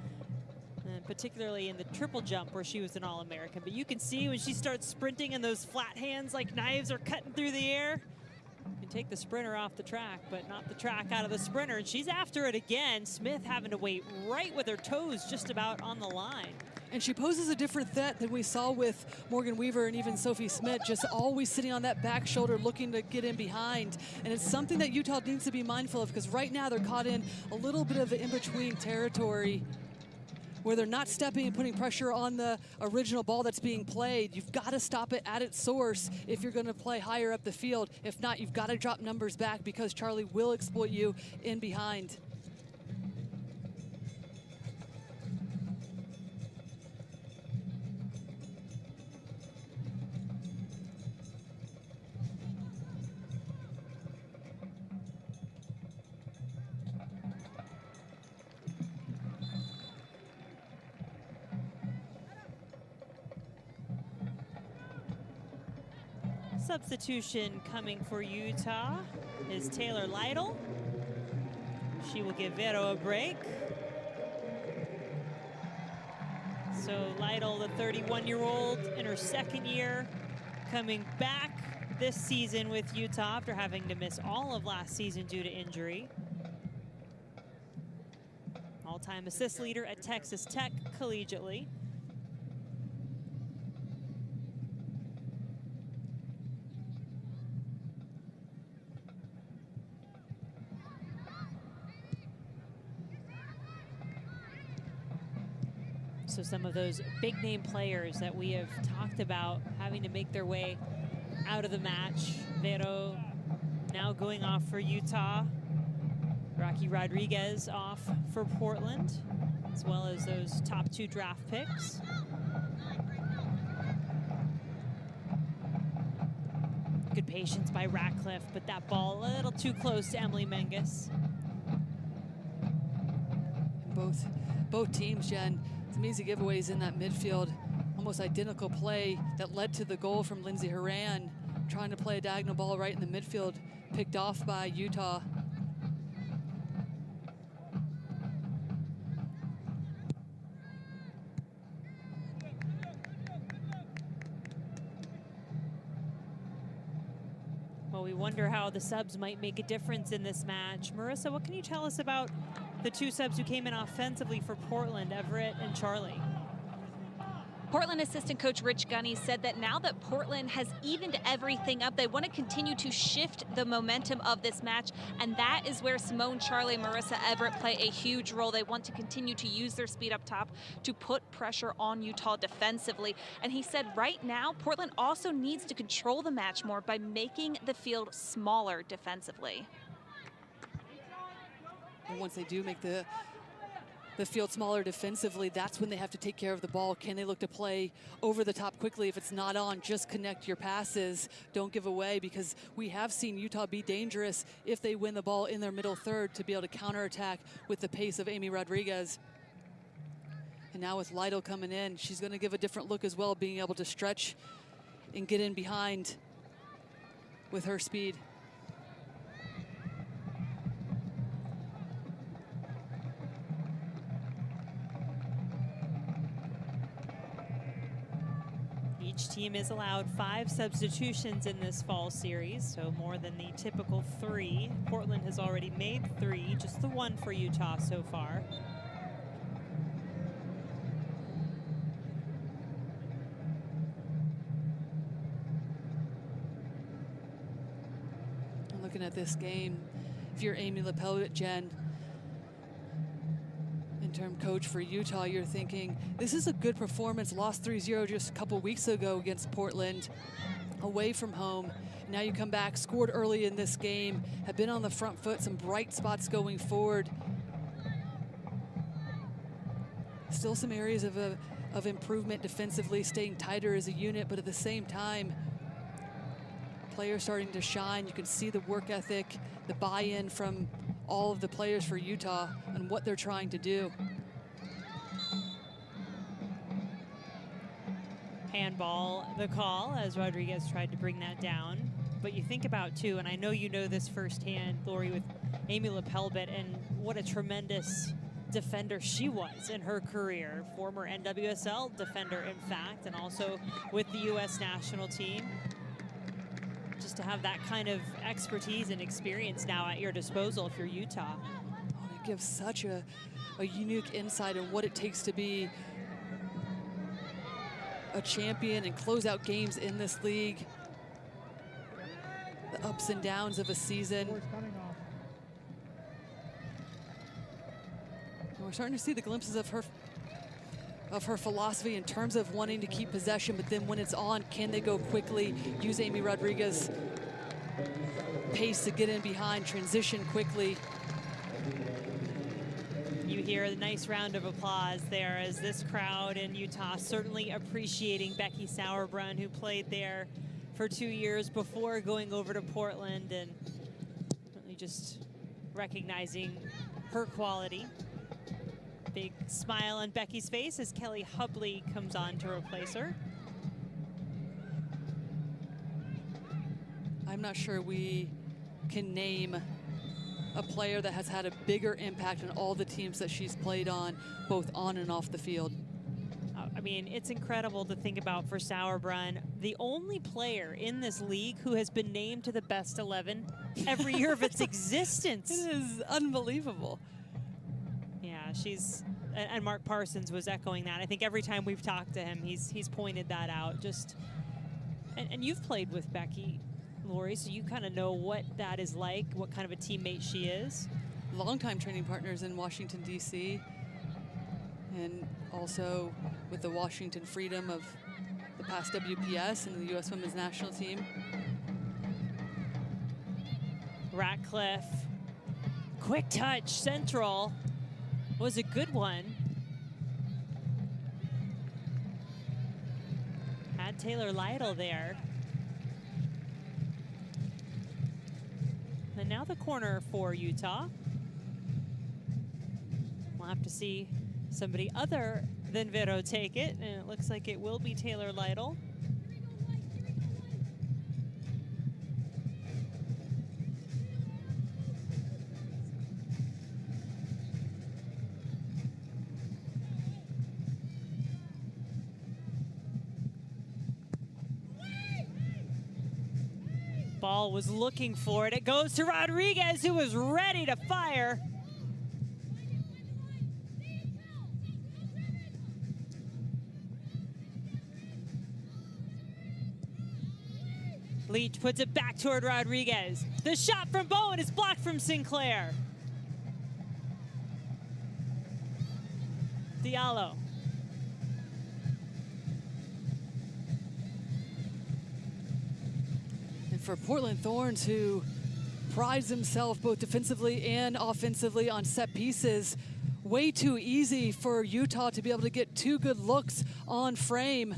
particularly in the triple jump where she was an All-American. But you can see when she starts sprinting and those flat hands like knives are cutting through the air. You can take the sprinter off the track, but not the track out of the sprinter. And she's after it again. Smith having to wait right with her toes just about on the line. And she poses a different threat than we saw with Morgan Weaver and even Sophie Smith, just always sitting on that back shoulder looking to get in behind. And it's something that Utah needs to be mindful of, because right now they're caught in a little bit of in-between territory where they're not stepping and putting pressure on the original ball that's being played. You've got to stop it at its source if you're going to play higher up the field. If not, you've got to drop numbers back because Charlie will exploit you in behind. Substitution coming for Utah is Taylor Lytle. She will give Vero a break. So Lytle, the 31-year-old, in her second year, coming back this season with Utah after having to miss all of last season due to injury. All-time assist leader at Texas Tech collegiately. So some of those big name players that we have talked about having to make their way out of the match. Vero now going off for Utah. Rocky Rodriguez off for Portland, as well as those top 2 draft picks. Good patience by Ratcliffe, but that ball a little too close to Emily Menges. Both teams, Jen, some easy giveaways in that midfield. Almost identical play that led to the goal from Lindsey Horan, trying to play a diagonal ball right in the midfield, picked off by Utah. Well, we wonder how the subs might make a difference in this match. Marissa, what can you tell us about the 2 subs who came in offensively for Portland, Everett and Charlie? Portland assistant coach Rich Gunny said that now that Portland has evened everything up, they want to continue to shift the momentum of this match, and that is where Simone Charlie and Marissa Everett play a huge role. They want to continue to use their speed up top to put pressure on Utah defensively. And he said right now, Portland also needs to control the match more by making the field smaller defensively. And once they do make the field smaller defensively, that's when they have to take care of the ball. Can they look to play over the top quickly? If it's not on, just connect your passes. Don't give away, because we have seen Utah be dangerous if they win the ball in their middle third to be able to counterattack with the pace of Amy Rodriguez. And now with Lytle coming in, she's going to give a different look as well, being able to stretch and get in behind with her speed. Each team is allowed 5 substitutions in this fall series, so more than the typical 3. Portland has already made 3, just the 1 for Utah so far. I'm looking at this game. If you're Amy Lepelbit, Jen, interim coach for Utah, you're thinking, this is a good performance. Lost 3-0 just a couple weeks ago against Portland, away from home. Now you come back, scored early in this game, have been on the front foot, some bright spots going forward. Still some areas of improvement defensively, staying tighter as a unit, but at the same time, players starting to shine. You can see the work ethic, the buy-in from all of the players for Utah and what they're trying to do. Handball, the call, as Rodriguez tried to bring that down. But you think about, too, and I know you know this firsthand, Lori, with Amy Lepelbit, and what a tremendous defender she was in her career. Former NWSL defender, in fact, and also with the U.S. national team. Just to have that kind of expertise and experience now at your disposal if you're Utah. Oh, it gives such a unique insight on what it takes to be a champion and close out games in this league. The ups and downs of a season. And we're starting to see the glimpses of her of her philosophy in terms of wanting to keep possession, but then when it's on, can they go quickly, use Amy Rodriguez's pace to get in behind, transition quickly. You hear a nice round of applause there as this crowd in Utah certainly appreciating Becky Sauerbrunn, who played there for 2 years before going over to Portland, and really just recognizing her quality. Big smile on Becky's face as Kelly Hubley comes on to replace her. I'm not sure we can name a player that has had a bigger impact on all the teams that she's played on, both on and off the field. I mean, it's incredible to think about for Sauerbrunn, the only player in this league who has been named to the best 11 every year of its existence. It is unbelievable. Yeah, and Mark Parsons was echoing that. I think every time we've talked to him, he's pointed that out. And you've played with Becky, Lori, so you kind of know what that is like, what kind of a teammate she is. Longtime training partners in Washington, D.C., and also with the Washington Freedom of the past WPS and the U.S. Women's National Team. Ratcliffe, quick touch, central, was a good one. Had Taylor Lytle there. And now the corner for Utah. We'll have to see somebody other than Vero take it, and it looks like it will be Taylor Lytle. Ball was looking for it. It goes to Rodriguez, who was ready to fire. Leach puts it back toward Rodriguez. The shot from Bowen is blocked from Sinclair. Diallo. And for Portland Thorns, who prides himself both defensively and offensively on set pieces, way too easy for Utah to be able to get 2 good looks on frame.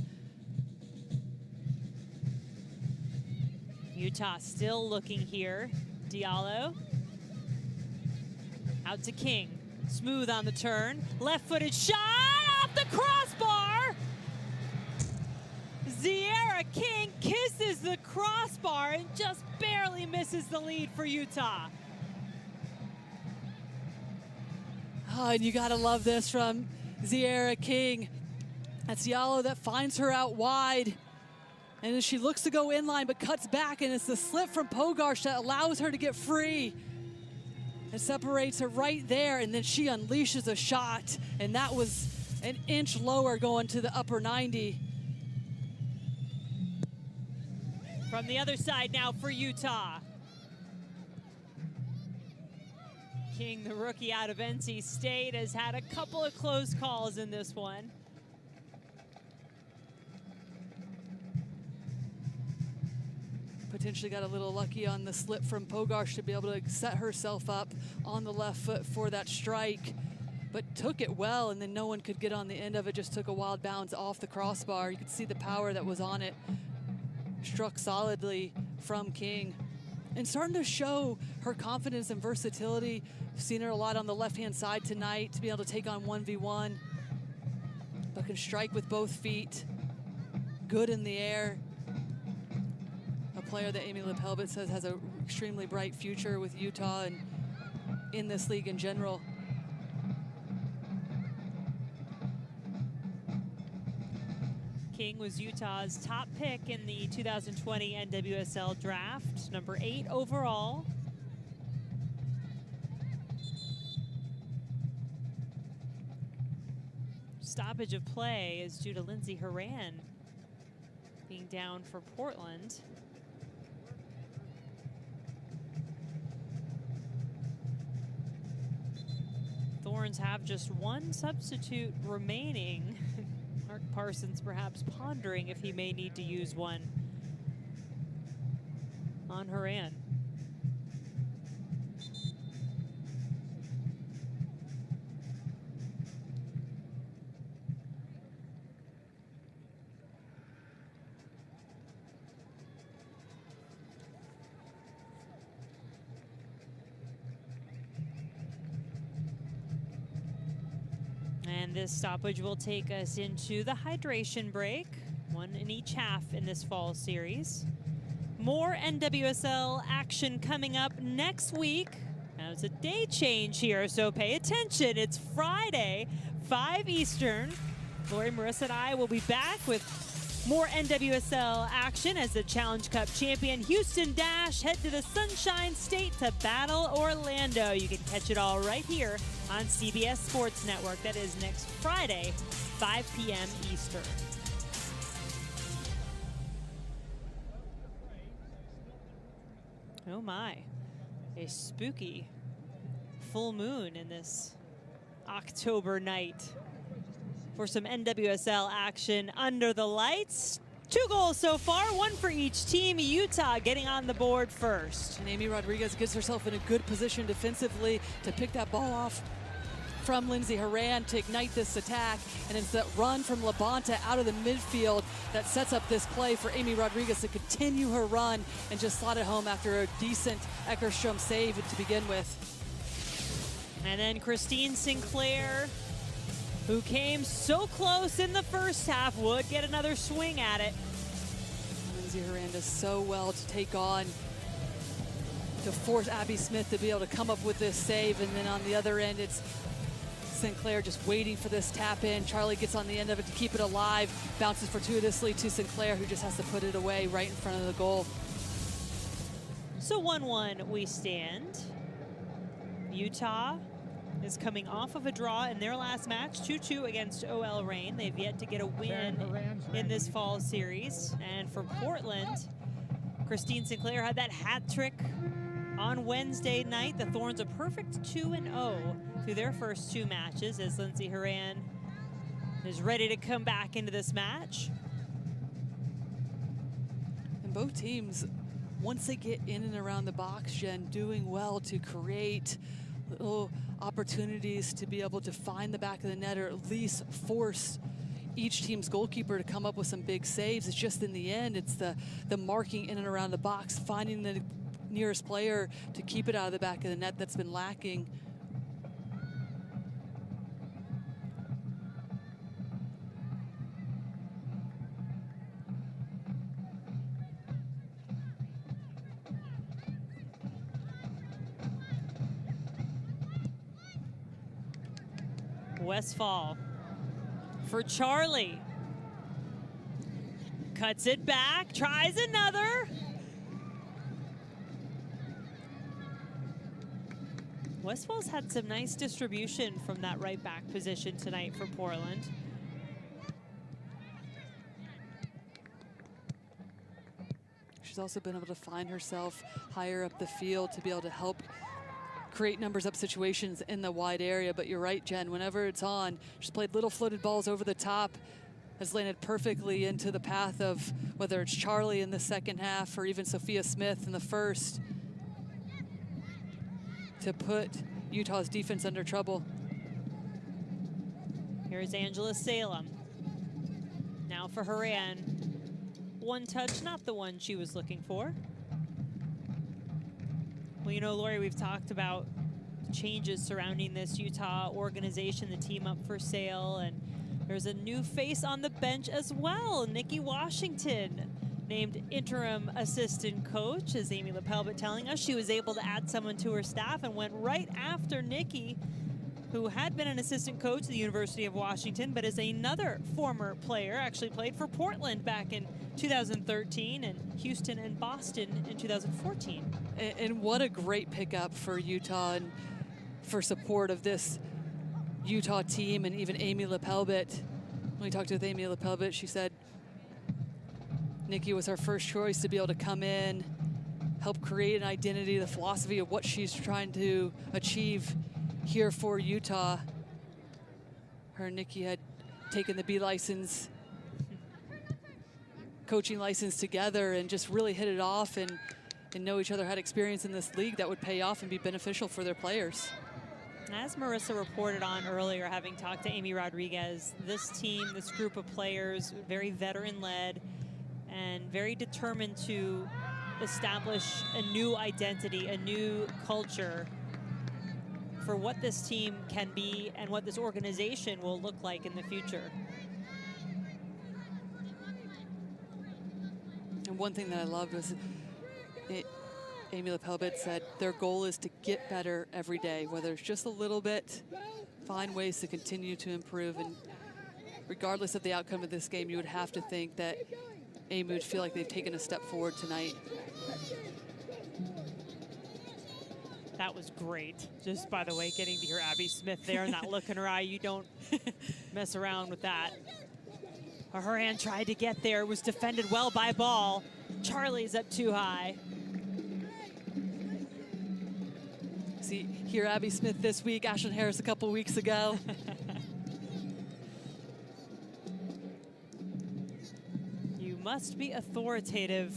Utah still looking here. Diallo. Out to King. Smooth on the turn. Left-footed shot off the crossbar. Zierra King kisses the crossbar and just barely misses the lead for Utah. Oh, and you gotta love this from Zierra King. That's Diallo that finds her out wide. And then she looks to go inline, but cuts back, and it's the slip from Pogarsh that allows her to get free. It separates her right there, and then she unleashes a shot, and that was an inch lower going to the upper 90. From the other side now for Utah. King, the rookie out of NC State, has had a couple of close calls in this one. Potentially got a little lucky on the slip from Pogarsh to be able to set herself up on the left foot for that strike, but took it well, and then no one could get on the end of it, just took a wild bounce off the crossbar. You could see the power that was on it. Struck solidly from King. And starting to show her confidence and versatility. I've seen her a lot on the left-hand side tonight to be able to take on 1v1, but can strike with both feet. Good in the air. A player that Amy Lepelbit says has an extremely bright future with Utah and in this league in general. King was Utah's top pick in the 2020 NWSL draft, number 8 overall. Stoppage of play is due to Lindsey Horan being down for Portland. Thorns have just one substitute remaining Parsons perhaps pondering if he may need to use one on Haran. And this stoppage will take us into the hydration break, one in each half in this fall series. More NWSL action coming up next week. Now it's a day change here, so pay attention. It's Friday, 5 Eastern. Lori, Marissa, and I will be back with more NWSL action as the Challenge Cup champion Houston Dash head to the Sunshine State to battle Orlando. You can catch it all right here on CBS Sports Network. That is next Friday, 5 p.m. Eastern. Oh my, a spooky full moon in this October night for some NWSL action under the lights. 2 goals so far, 1 for each team. Utah getting on the board first. And Amy Rodriguez gets herself in a good position defensively to pick that ball off from Lindsay Horan to ignite this attack. And it's that run from Labonta out of the midfield that sets up this play for Amy Rodriguez to continue her run and just slot it home after a decent Eckerstrom save to begin with. And then Christine Sinclair, who came so close in the first half, would get another swing at it. Lindsay Horan does so well to take on, to force Abby Smith to be able to come up with this save. And then on the other end, it's Sinclair just waiting for this tap in. Charlie gets on the end of it to keep it alive. Bounces fortuitously to Sinclair, who just has to put it away right in front of the goal. So 1-1 we stand. Utah is coming off of a draw in their last match, 2-2 against OL Reign. They've yet to get a win in this fall series. And for Portland, Christine Sinclair had that hat trick on Wednesday night. The Thorns a perfect 2-0 through their first 2 matches as Lindsay Horan is ready to come back into this match. And both teams, once they get in and around the box, Jen, doing well to create little opportunities to be able to find the back of the net or at least force each team's goalkeeper to come up with some big saves. It's just in the end, it's the marking in and around the box, finding the nearest player to keep it out of the back of the net that's been lacking. Westfall for Charlie. Cuts it back, tries another. Westfall's had some nice distribution from that right back position tonight for Portland. She's also been able to find herself higher up the field to be able to help create numbers up situations in the wide area. But you're right, Jen, whenever it's on, she's played little floated balls over the top, has landed perfectly into the path of whether it's Charlie in the second half or even Sophia Smith in the first to put Utah's defense under trouble. Here's Angela Salem. Now for Horan. One touch, not the one she was looking for. Well, you know, Lori, we've talked about changes surrounding this Utah organization, the team up for sale, and there's a new face on the bench as well. Nikki Washington named interim assistant coach, as Amy Lepelbit telling us. She was able to add someone to her staff and went right after Nikki, who had been an assistant coach at the University of Washington, but is another former player, actually played for Portland back in 2013 and Houston and Boston in 2014. And what a great pickup for Utah and for support of this Utah team, and even Amy Lepelbit. When we talked with Amy Lepelbit, she said Nikki was her first choice to be able to come in, help create an identity, the philosophy of what she's trying to achieve here for Utah. Her and Nikki had taken the B license coaching license together and just really hit it off and know each other, had experience in this league that would pay off and be beneficial for their players. As Marissa reported on earlier, having talked to Amy Rodriguez, this team, this group of players, very veteran-led and very determined to establish a new identity, a new culture for what this team can be and what this organization will look like in the future. And one thing that I loved was Amy Lepelbit said their goal is to get better every day, whether it's just a little bit, find ways to continue to improve. And regardless of the outcome of this game, you would have to think that Amy would feel like they've taken a step forward tonight. That was great. Just, by the way, getting to hear Abby Smith there and that look in her eye, you don't mess around with that. Horan tried to get there, was defended well by Ball. Charlie's up too high. See, hear Abby Smith this week, Ashlyn Harris a couple weeks ago. You must be authoritative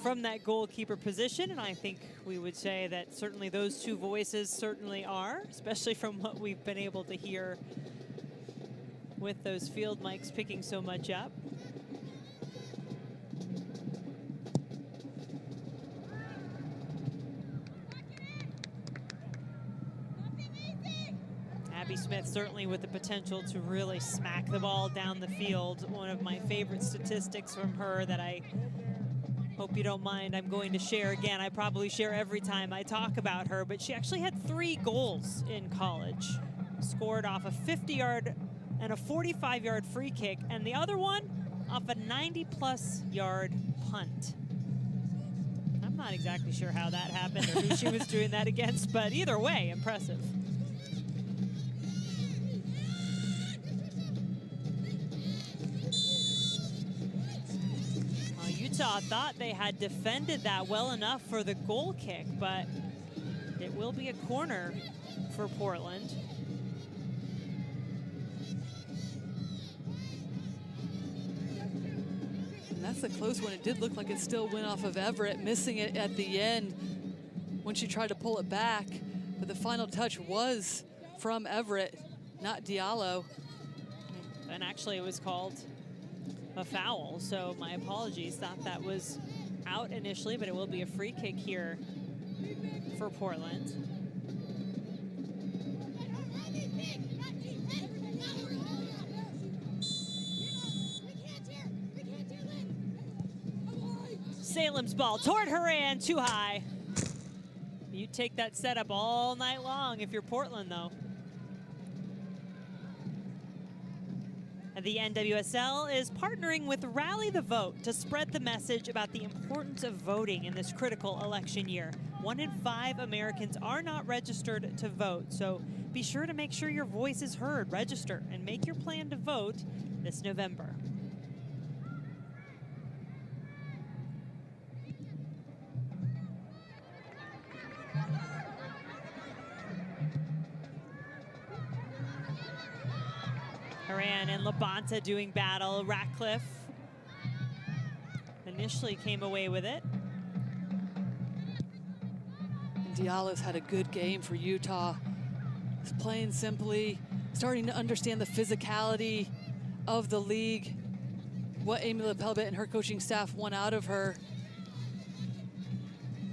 from that goalkeeper position, and I think we would say that certainly those two voices certainly are, especially from what we've been able to hear with those field mics picking so much up. Abby Smith certainly with the potential to really smack the ball down the field. One of my favorite statistics from her that I hope you don't mind I'm going to share again. I probably share every time I talk about her, but she actually had 3 goals in college. Scored off a 50-yard and a 45-yard free kick, and the other one off a 90-plus yard punt. I'm not exactly sure how that happened or who she was doing that against, but either way, impressive. Utah thought they had defended that well enough for the goal kick, but it will be a corner for Portland. And that's a close one. It did look like it still went off of Everett, missing it at the end when she tried to pull it back. But the final touch was from Everett, not Diallo. And actually it was called a foul, so my apologies. Thought that was out initially, but it will be a free kick here for Portland. Salem's ball toward Horan, too high. You take that setup all night long if you're Portland, though. The NWSL is partnering with Rally the Vote to spread the message about the importance of voting in this critical election year. 1 in 5 Americans are not registered to vote, so be sure to make sure your voice is heard. Register and make your plan to vote this November. Horan and Labonta doing battle. Ratcliffe initially came away with it. And Diallo's had a good game for Utah. He's playing simply, starting to understand the physicality of the league, what Amy Lepelbit and her coaching staff want out of her.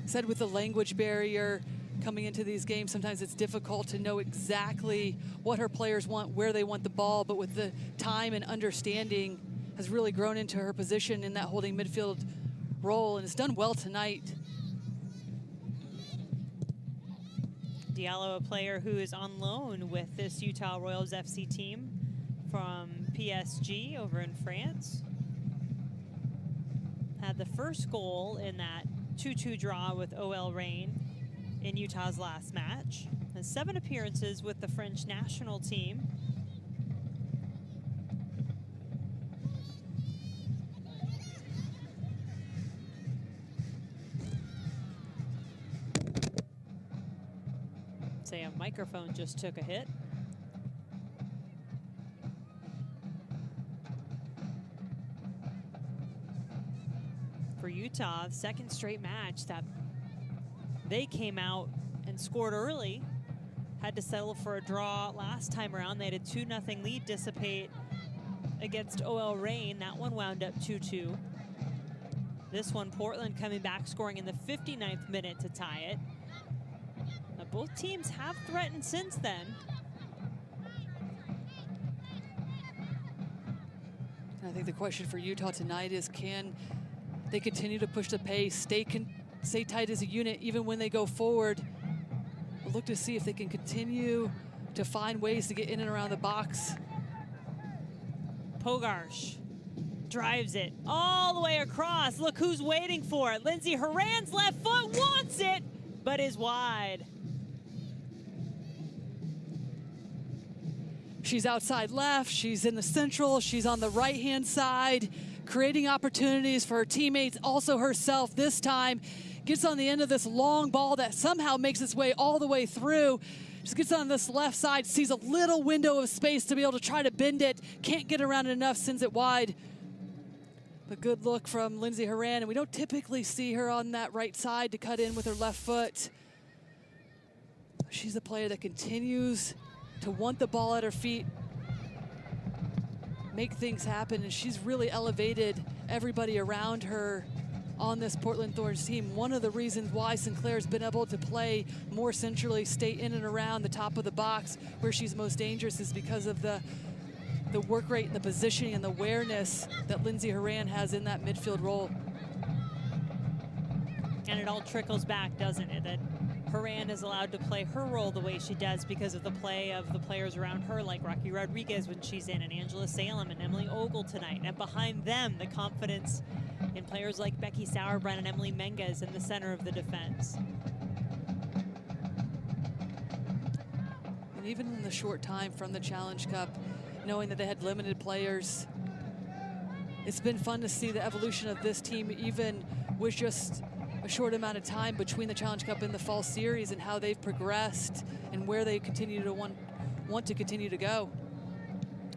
Said with the language barrier coming into these games, sometimes it's difficult to know exactly what her players want, where they want the ball, but with the time and understanding has really grown into her position in that holding midfield role and has done well tonight. Diallo, a player who is on loan with this Utah Royals FC team from PSG over in France. Had the first goal in that 2-2 draw with OL Reign in Utah's last match. Has 7 appearances with the French national team. Say a microphone just took a hit. for Utah, second straight match that they came out and scored early. Had to settle for a draw last time around. They had a 2-0 lead dissipate against OL Reign. That one wound up 2-2. This one, Portland coming back, scoring in the 59th minute to tie it. Now, both teams have threatened since then. I think the question for Utah tonight is, can they continue to push the pace, stay tight as a unit even when they go forward? We'll look to see if they can continue to find ways to get in and around the box. Pogarsh drives it all the way across. Look who's waiting for it. Lindsey Horan's left foot wants it, but is wide. She's outside left, she's in the central, she's on the right-hand side, creating opportunities for her teammates, also herself this time. Gets on the end of this long ball that somehow makes its way all the way through. Just gets on this left side, sees a little window of space to be able to try to bend it. Can't get around it enough, sends it wide. But good look from Lindsey Horan, and we don't typically see her on that right side to cut in with her left foot. She's a player that continues to want the ball at her feet, make things happen, and she's really elevated everybody around her on this Portland Thorns team. One of the reasons why Sinclair's been able to play more centrally, stay in and around the top of the box where she's most dangerous, is because of the work rate and the positioning and the awareness that Lindsey Horan has in that midfield role. And it all trickles back, doesn't it? That Horan is allowed to play her role the way she does because of the play of the players around her, like Rocky Rodriguez when she's in, and Angela Salem and Emily Ogle tonight. And behind them, the confidence in players like Becky Sauerbrunn and Emily Menges in the center of the defense. And even in the short time from the Challenge Cup, knowing that they had limited players, it's been fun to see the evolution of this team, even with just a short amount of time between the Challenge Cup and the fall series, and how they've progressed and where they continue to want to continue to go.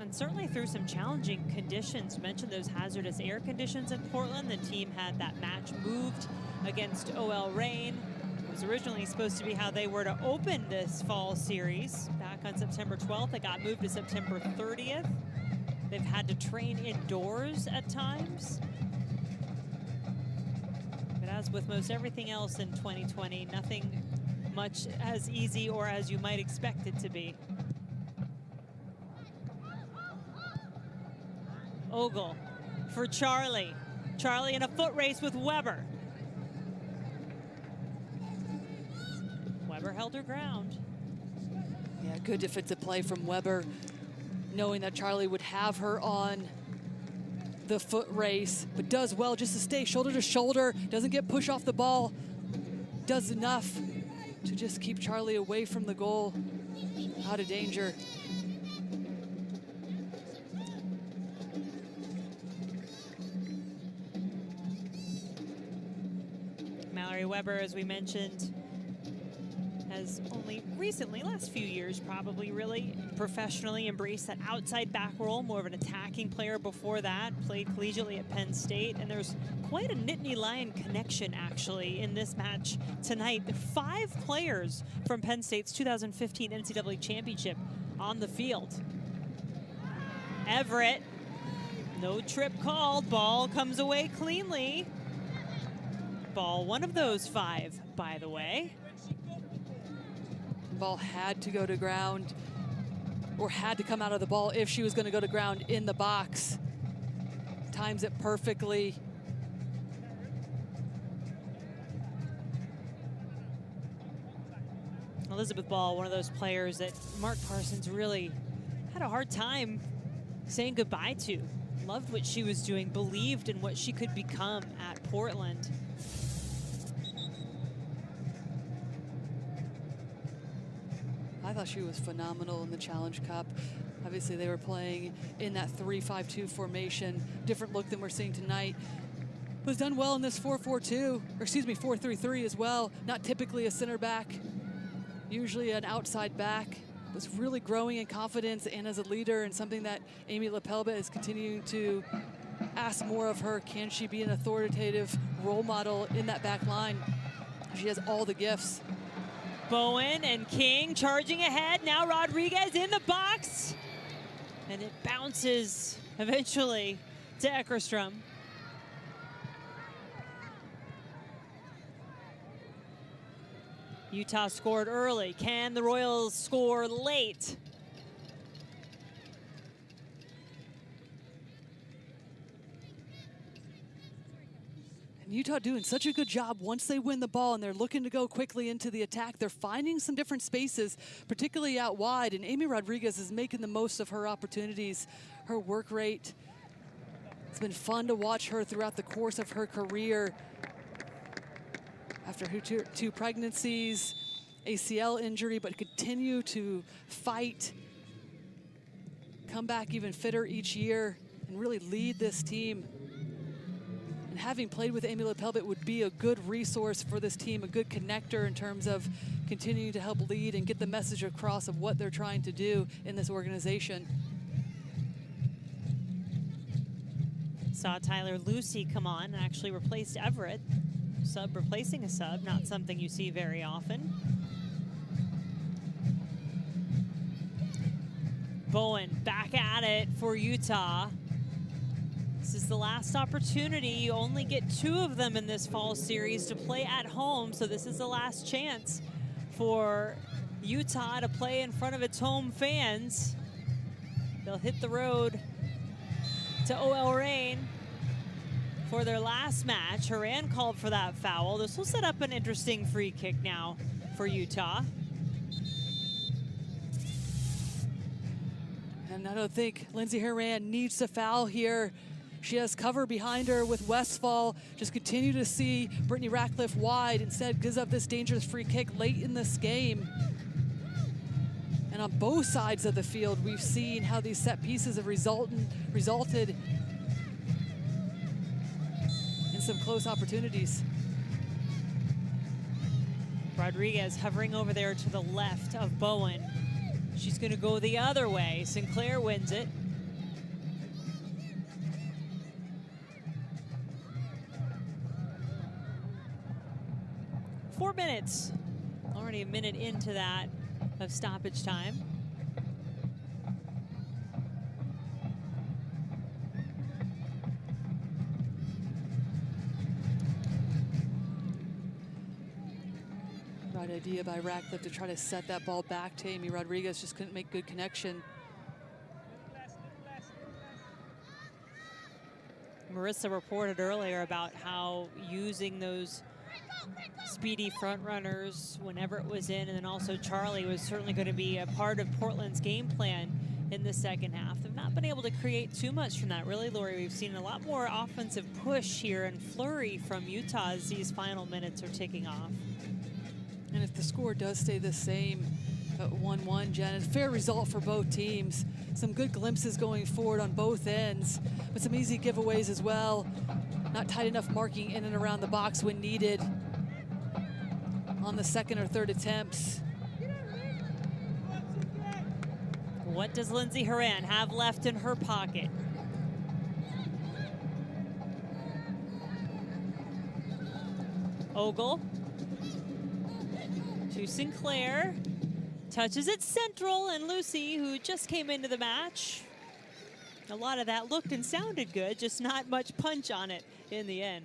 And certainly through some challenging conditions. Mentioned those hazardous air conditions in Portland. The team had that match moved against OL Reign. It was originally supposed to be how they were to open this fall series back on September 12th. It got moved to September 30th. They've had to train indoors at times. But as with most everything else in 2020, nothing much as easy or as you might expect it to be. Ogle for Charlie. Charlie in a foot race with Weber. Weber held her ground. Yeah, good defensive play from Weber, knowing that Charlie would have her on the foot race, but does well just to stay shoulder to shoulder, doesn't get pushed off the ball, does enough to just keep Charlie away from the goal, out of danger. Mallory Weber, as we mentioned, has only recently, last few years probably, really professionally embraced that outside back role, more of an attacking player before that, played collegiately at Penn State, and there's quite a Nittany Lion connection actually in this match tonight. 5 players from Penn State's 2015 NCAA championship on the field. Everett, no trip called, ball comes away cleanly. Ball, one of those 5, by the way. Ball had to go to ground, or had to come out of the ball if she was going to go to ground in the box. Times it perfectly. Elizabeth Ball, one of those players that Mark Parsons really had a hard time saying goodbye to. Loved what she was doing, believed in what she could become at Portland. I thought she was phenomenal in the Challenge Cup. Obviously, they were playing in that 3-5-2 formation, different look than we're seeing tonight. Was done well in this 4-4-2, or excuse me, 4-3-3 as well. Not typically a center back, usually an outside back. Was really growing in confidence and as a leader, and something that Amy LaPelba is continuing to ask more of her. Can she be an authoritative role model in that back line? She has all the gifts. Bowen and King charging ahead. Now Rodriguez in the box. And it bounces eventually to Eckerstrom. Utah scored early. Can the Royals score late? And Utah doing such a good job once they win the ball and they're looking to go quickly into the attack. They're finding some different spaces, particularly out wide, and Amy Rodriguez is making the most of her opportunities, her work rate. It's been fun to watch her throughout the course of her career. After her two pregnancies, ACL injury, but continue to fight, come back even fitter each year, and really lead this team. And having played with Amy Lepelbit would be a good resource for this team, a good connector in terms of continuing to help lead and get the message across of what they're trying to do in this organization. Saw Tyler Lucy come on and actually replaced Everett. Sub replacing a sub, not something you see very often. Bowen back at it for Utah. This is the last opportunity. You only get 2 of them in this fall series to play at home, so this is the last chance for Utah to play in front of its home fans. They'll hit the road to OL Reign for their last match. Horan called for that foul. This will set up an interesting free kick now for Utah. And I don't think Lindsey Horan needs to foul here. She has cover behind her with Westfall. Just continue to see Brittany Ratcliffe wide. Instead, gives up this dangerous free kick late in this game. And on both sides of the field, we've seen how these set pieces have resulted in some close opportunities. Rodriguez hovering over there to the left of Bowen. She's going to go the other way. Sinclair wins it. Four minutes. Already a minute into that of stoppage time. Right idea by Ratcliffe to try to set that ball back to Amy Rodriguez. Just couldn't make good connection. Marissa reported earlier about how using those speedy front runners whenever it was in, and then also Charlie was certainly going to be a part of Portland's game plan in the second half. They've not been able to create too much from that, really, Lori. We've seen a lot more offensive push here and flurry from Utah as these final minutes are ticking off. And if the score does stay the same at 1-1, Jen, it's a fair result for both teams. Some good glimpses going forward on both ends, but some easy giveaways as well. Not tight enough marking in and around the box when needed on the second or third attempts. What does Lindsey Horan have left in her pocket? Ogle to Sinclair. Touches it central, and Lucy, who just came into the match. A lot of that looked and sounded good, just not much punch on it in the end.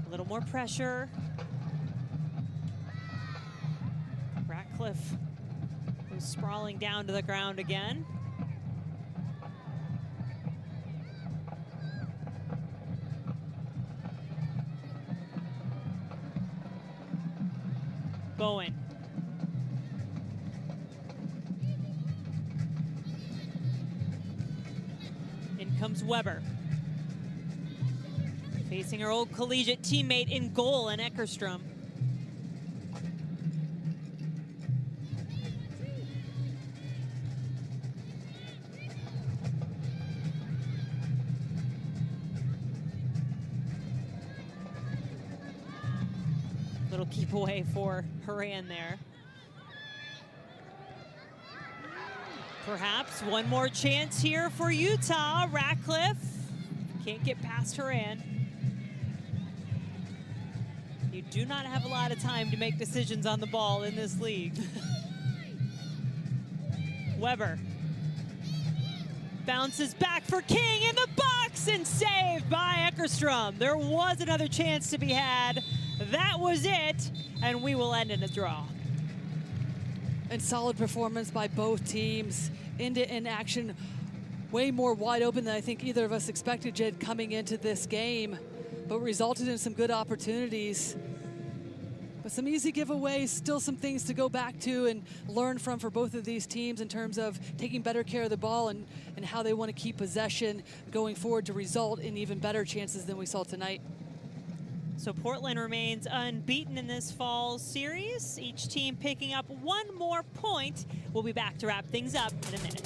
A little more pressure. Ratcliffe was sprawling down to the ground again. Bowen. In comes Weber. Facing her old collegiate teammate in goal in Eckerstrom. Little keep away for Horan there. Perhaps one more chance here for Utah. Ratcliffe can't get past Horan. You do not have a lot of time to make decisions on the ball in this league. Weber bounces back for King in the box and saved by Eckerstrom. There was another chance to be had. That was it, and we will end in a draw. And solid performance by both teams. In action, way more wide open than I think either of us expected, Jed, coming into this game, but resulted in some good opportunities. But some easy giveaways, still some things to go back to and learn from for both of these teams in terms of taking better care of the ball and how they want to keep possession going forward to result in even better chances than we saw tonight. So Portland remains unbeaten in this fall series. Each team picking up one more point. We'll be back to wrap things up in a minute.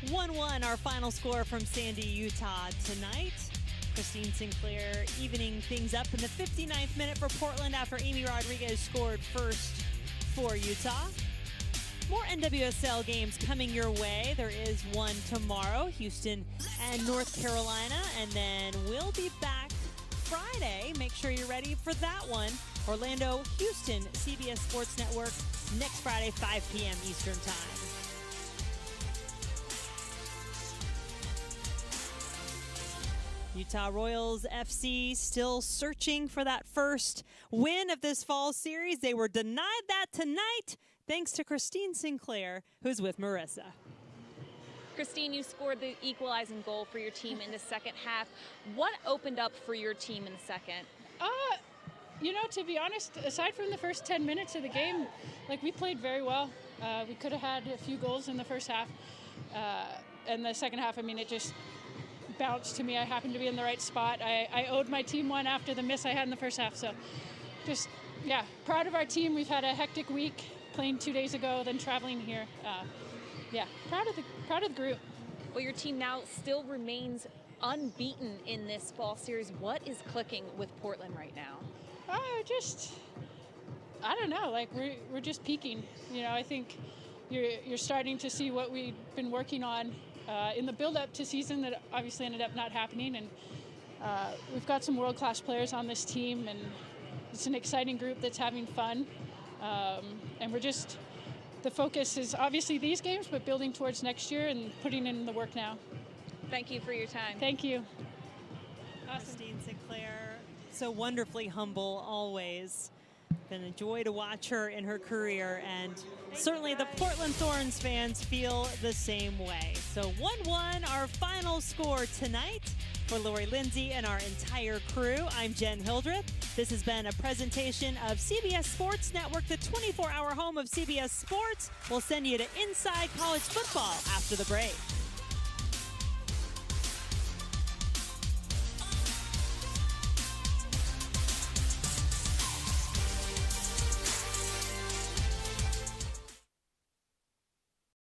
(1-1) our final score from Sandy, Utah tonight. Christine Sinclair evening things up in the 59th minute for Portland after Amy Rodriguez scored first for Utah. More NWSL games coming your way. There is one tomorrow, Houston and North Carolina, and then we'll be back Friday. Make sure you're ready for that one. Orlando, Houston, CBS Sports Network, next Friday, 5 p.m. Eastern Time. Utah Royals FC still searching for that first win of this fall series. They were denied that tonight, thanks to Christine Sinclair, who's with Marissa. Christine, you scored the equalizing goal for your team in the second half. What opened up for your team in the second? You know, to be honest, aside from the first 10 minutes of the game, like, we played very well. We could have had a few goals in the first half. And the second half, I mean, it just bounced to me. I happened to be in the right spot. I owed my team one after the miss I had in the first half. So just, yeah, proud of our team. We've had a hectic week, playing 2 days ago, then traveling here. Yeah, proud of the group. Well, your team now still remains unbeaten in this fall series. What is clicking with Portland right now? I don't know. Like, we're just peaking. You know, I think you're starting to see what we've been working on in the build-up to season that obviously ended up not happening. And we've got some world-class players on this team, and it's an exciting group that's having fun. And the focus is obviously these games, but building towards next year and putting in the work now. Thank you for your time. Thank you. Christine Sinclair, so wonderfully humble always. Been a joy to watch her in her career, and certainly the Portland Thorns fans feel the same way. So 1-1, our final score tonight. For Lori Lindsay and our entire crew, I'm Jen Hildreth. This has been a presentation of CBS Sports Network, the 24-hour home of CBS Sports. We'll send you to Inside College Football after the break.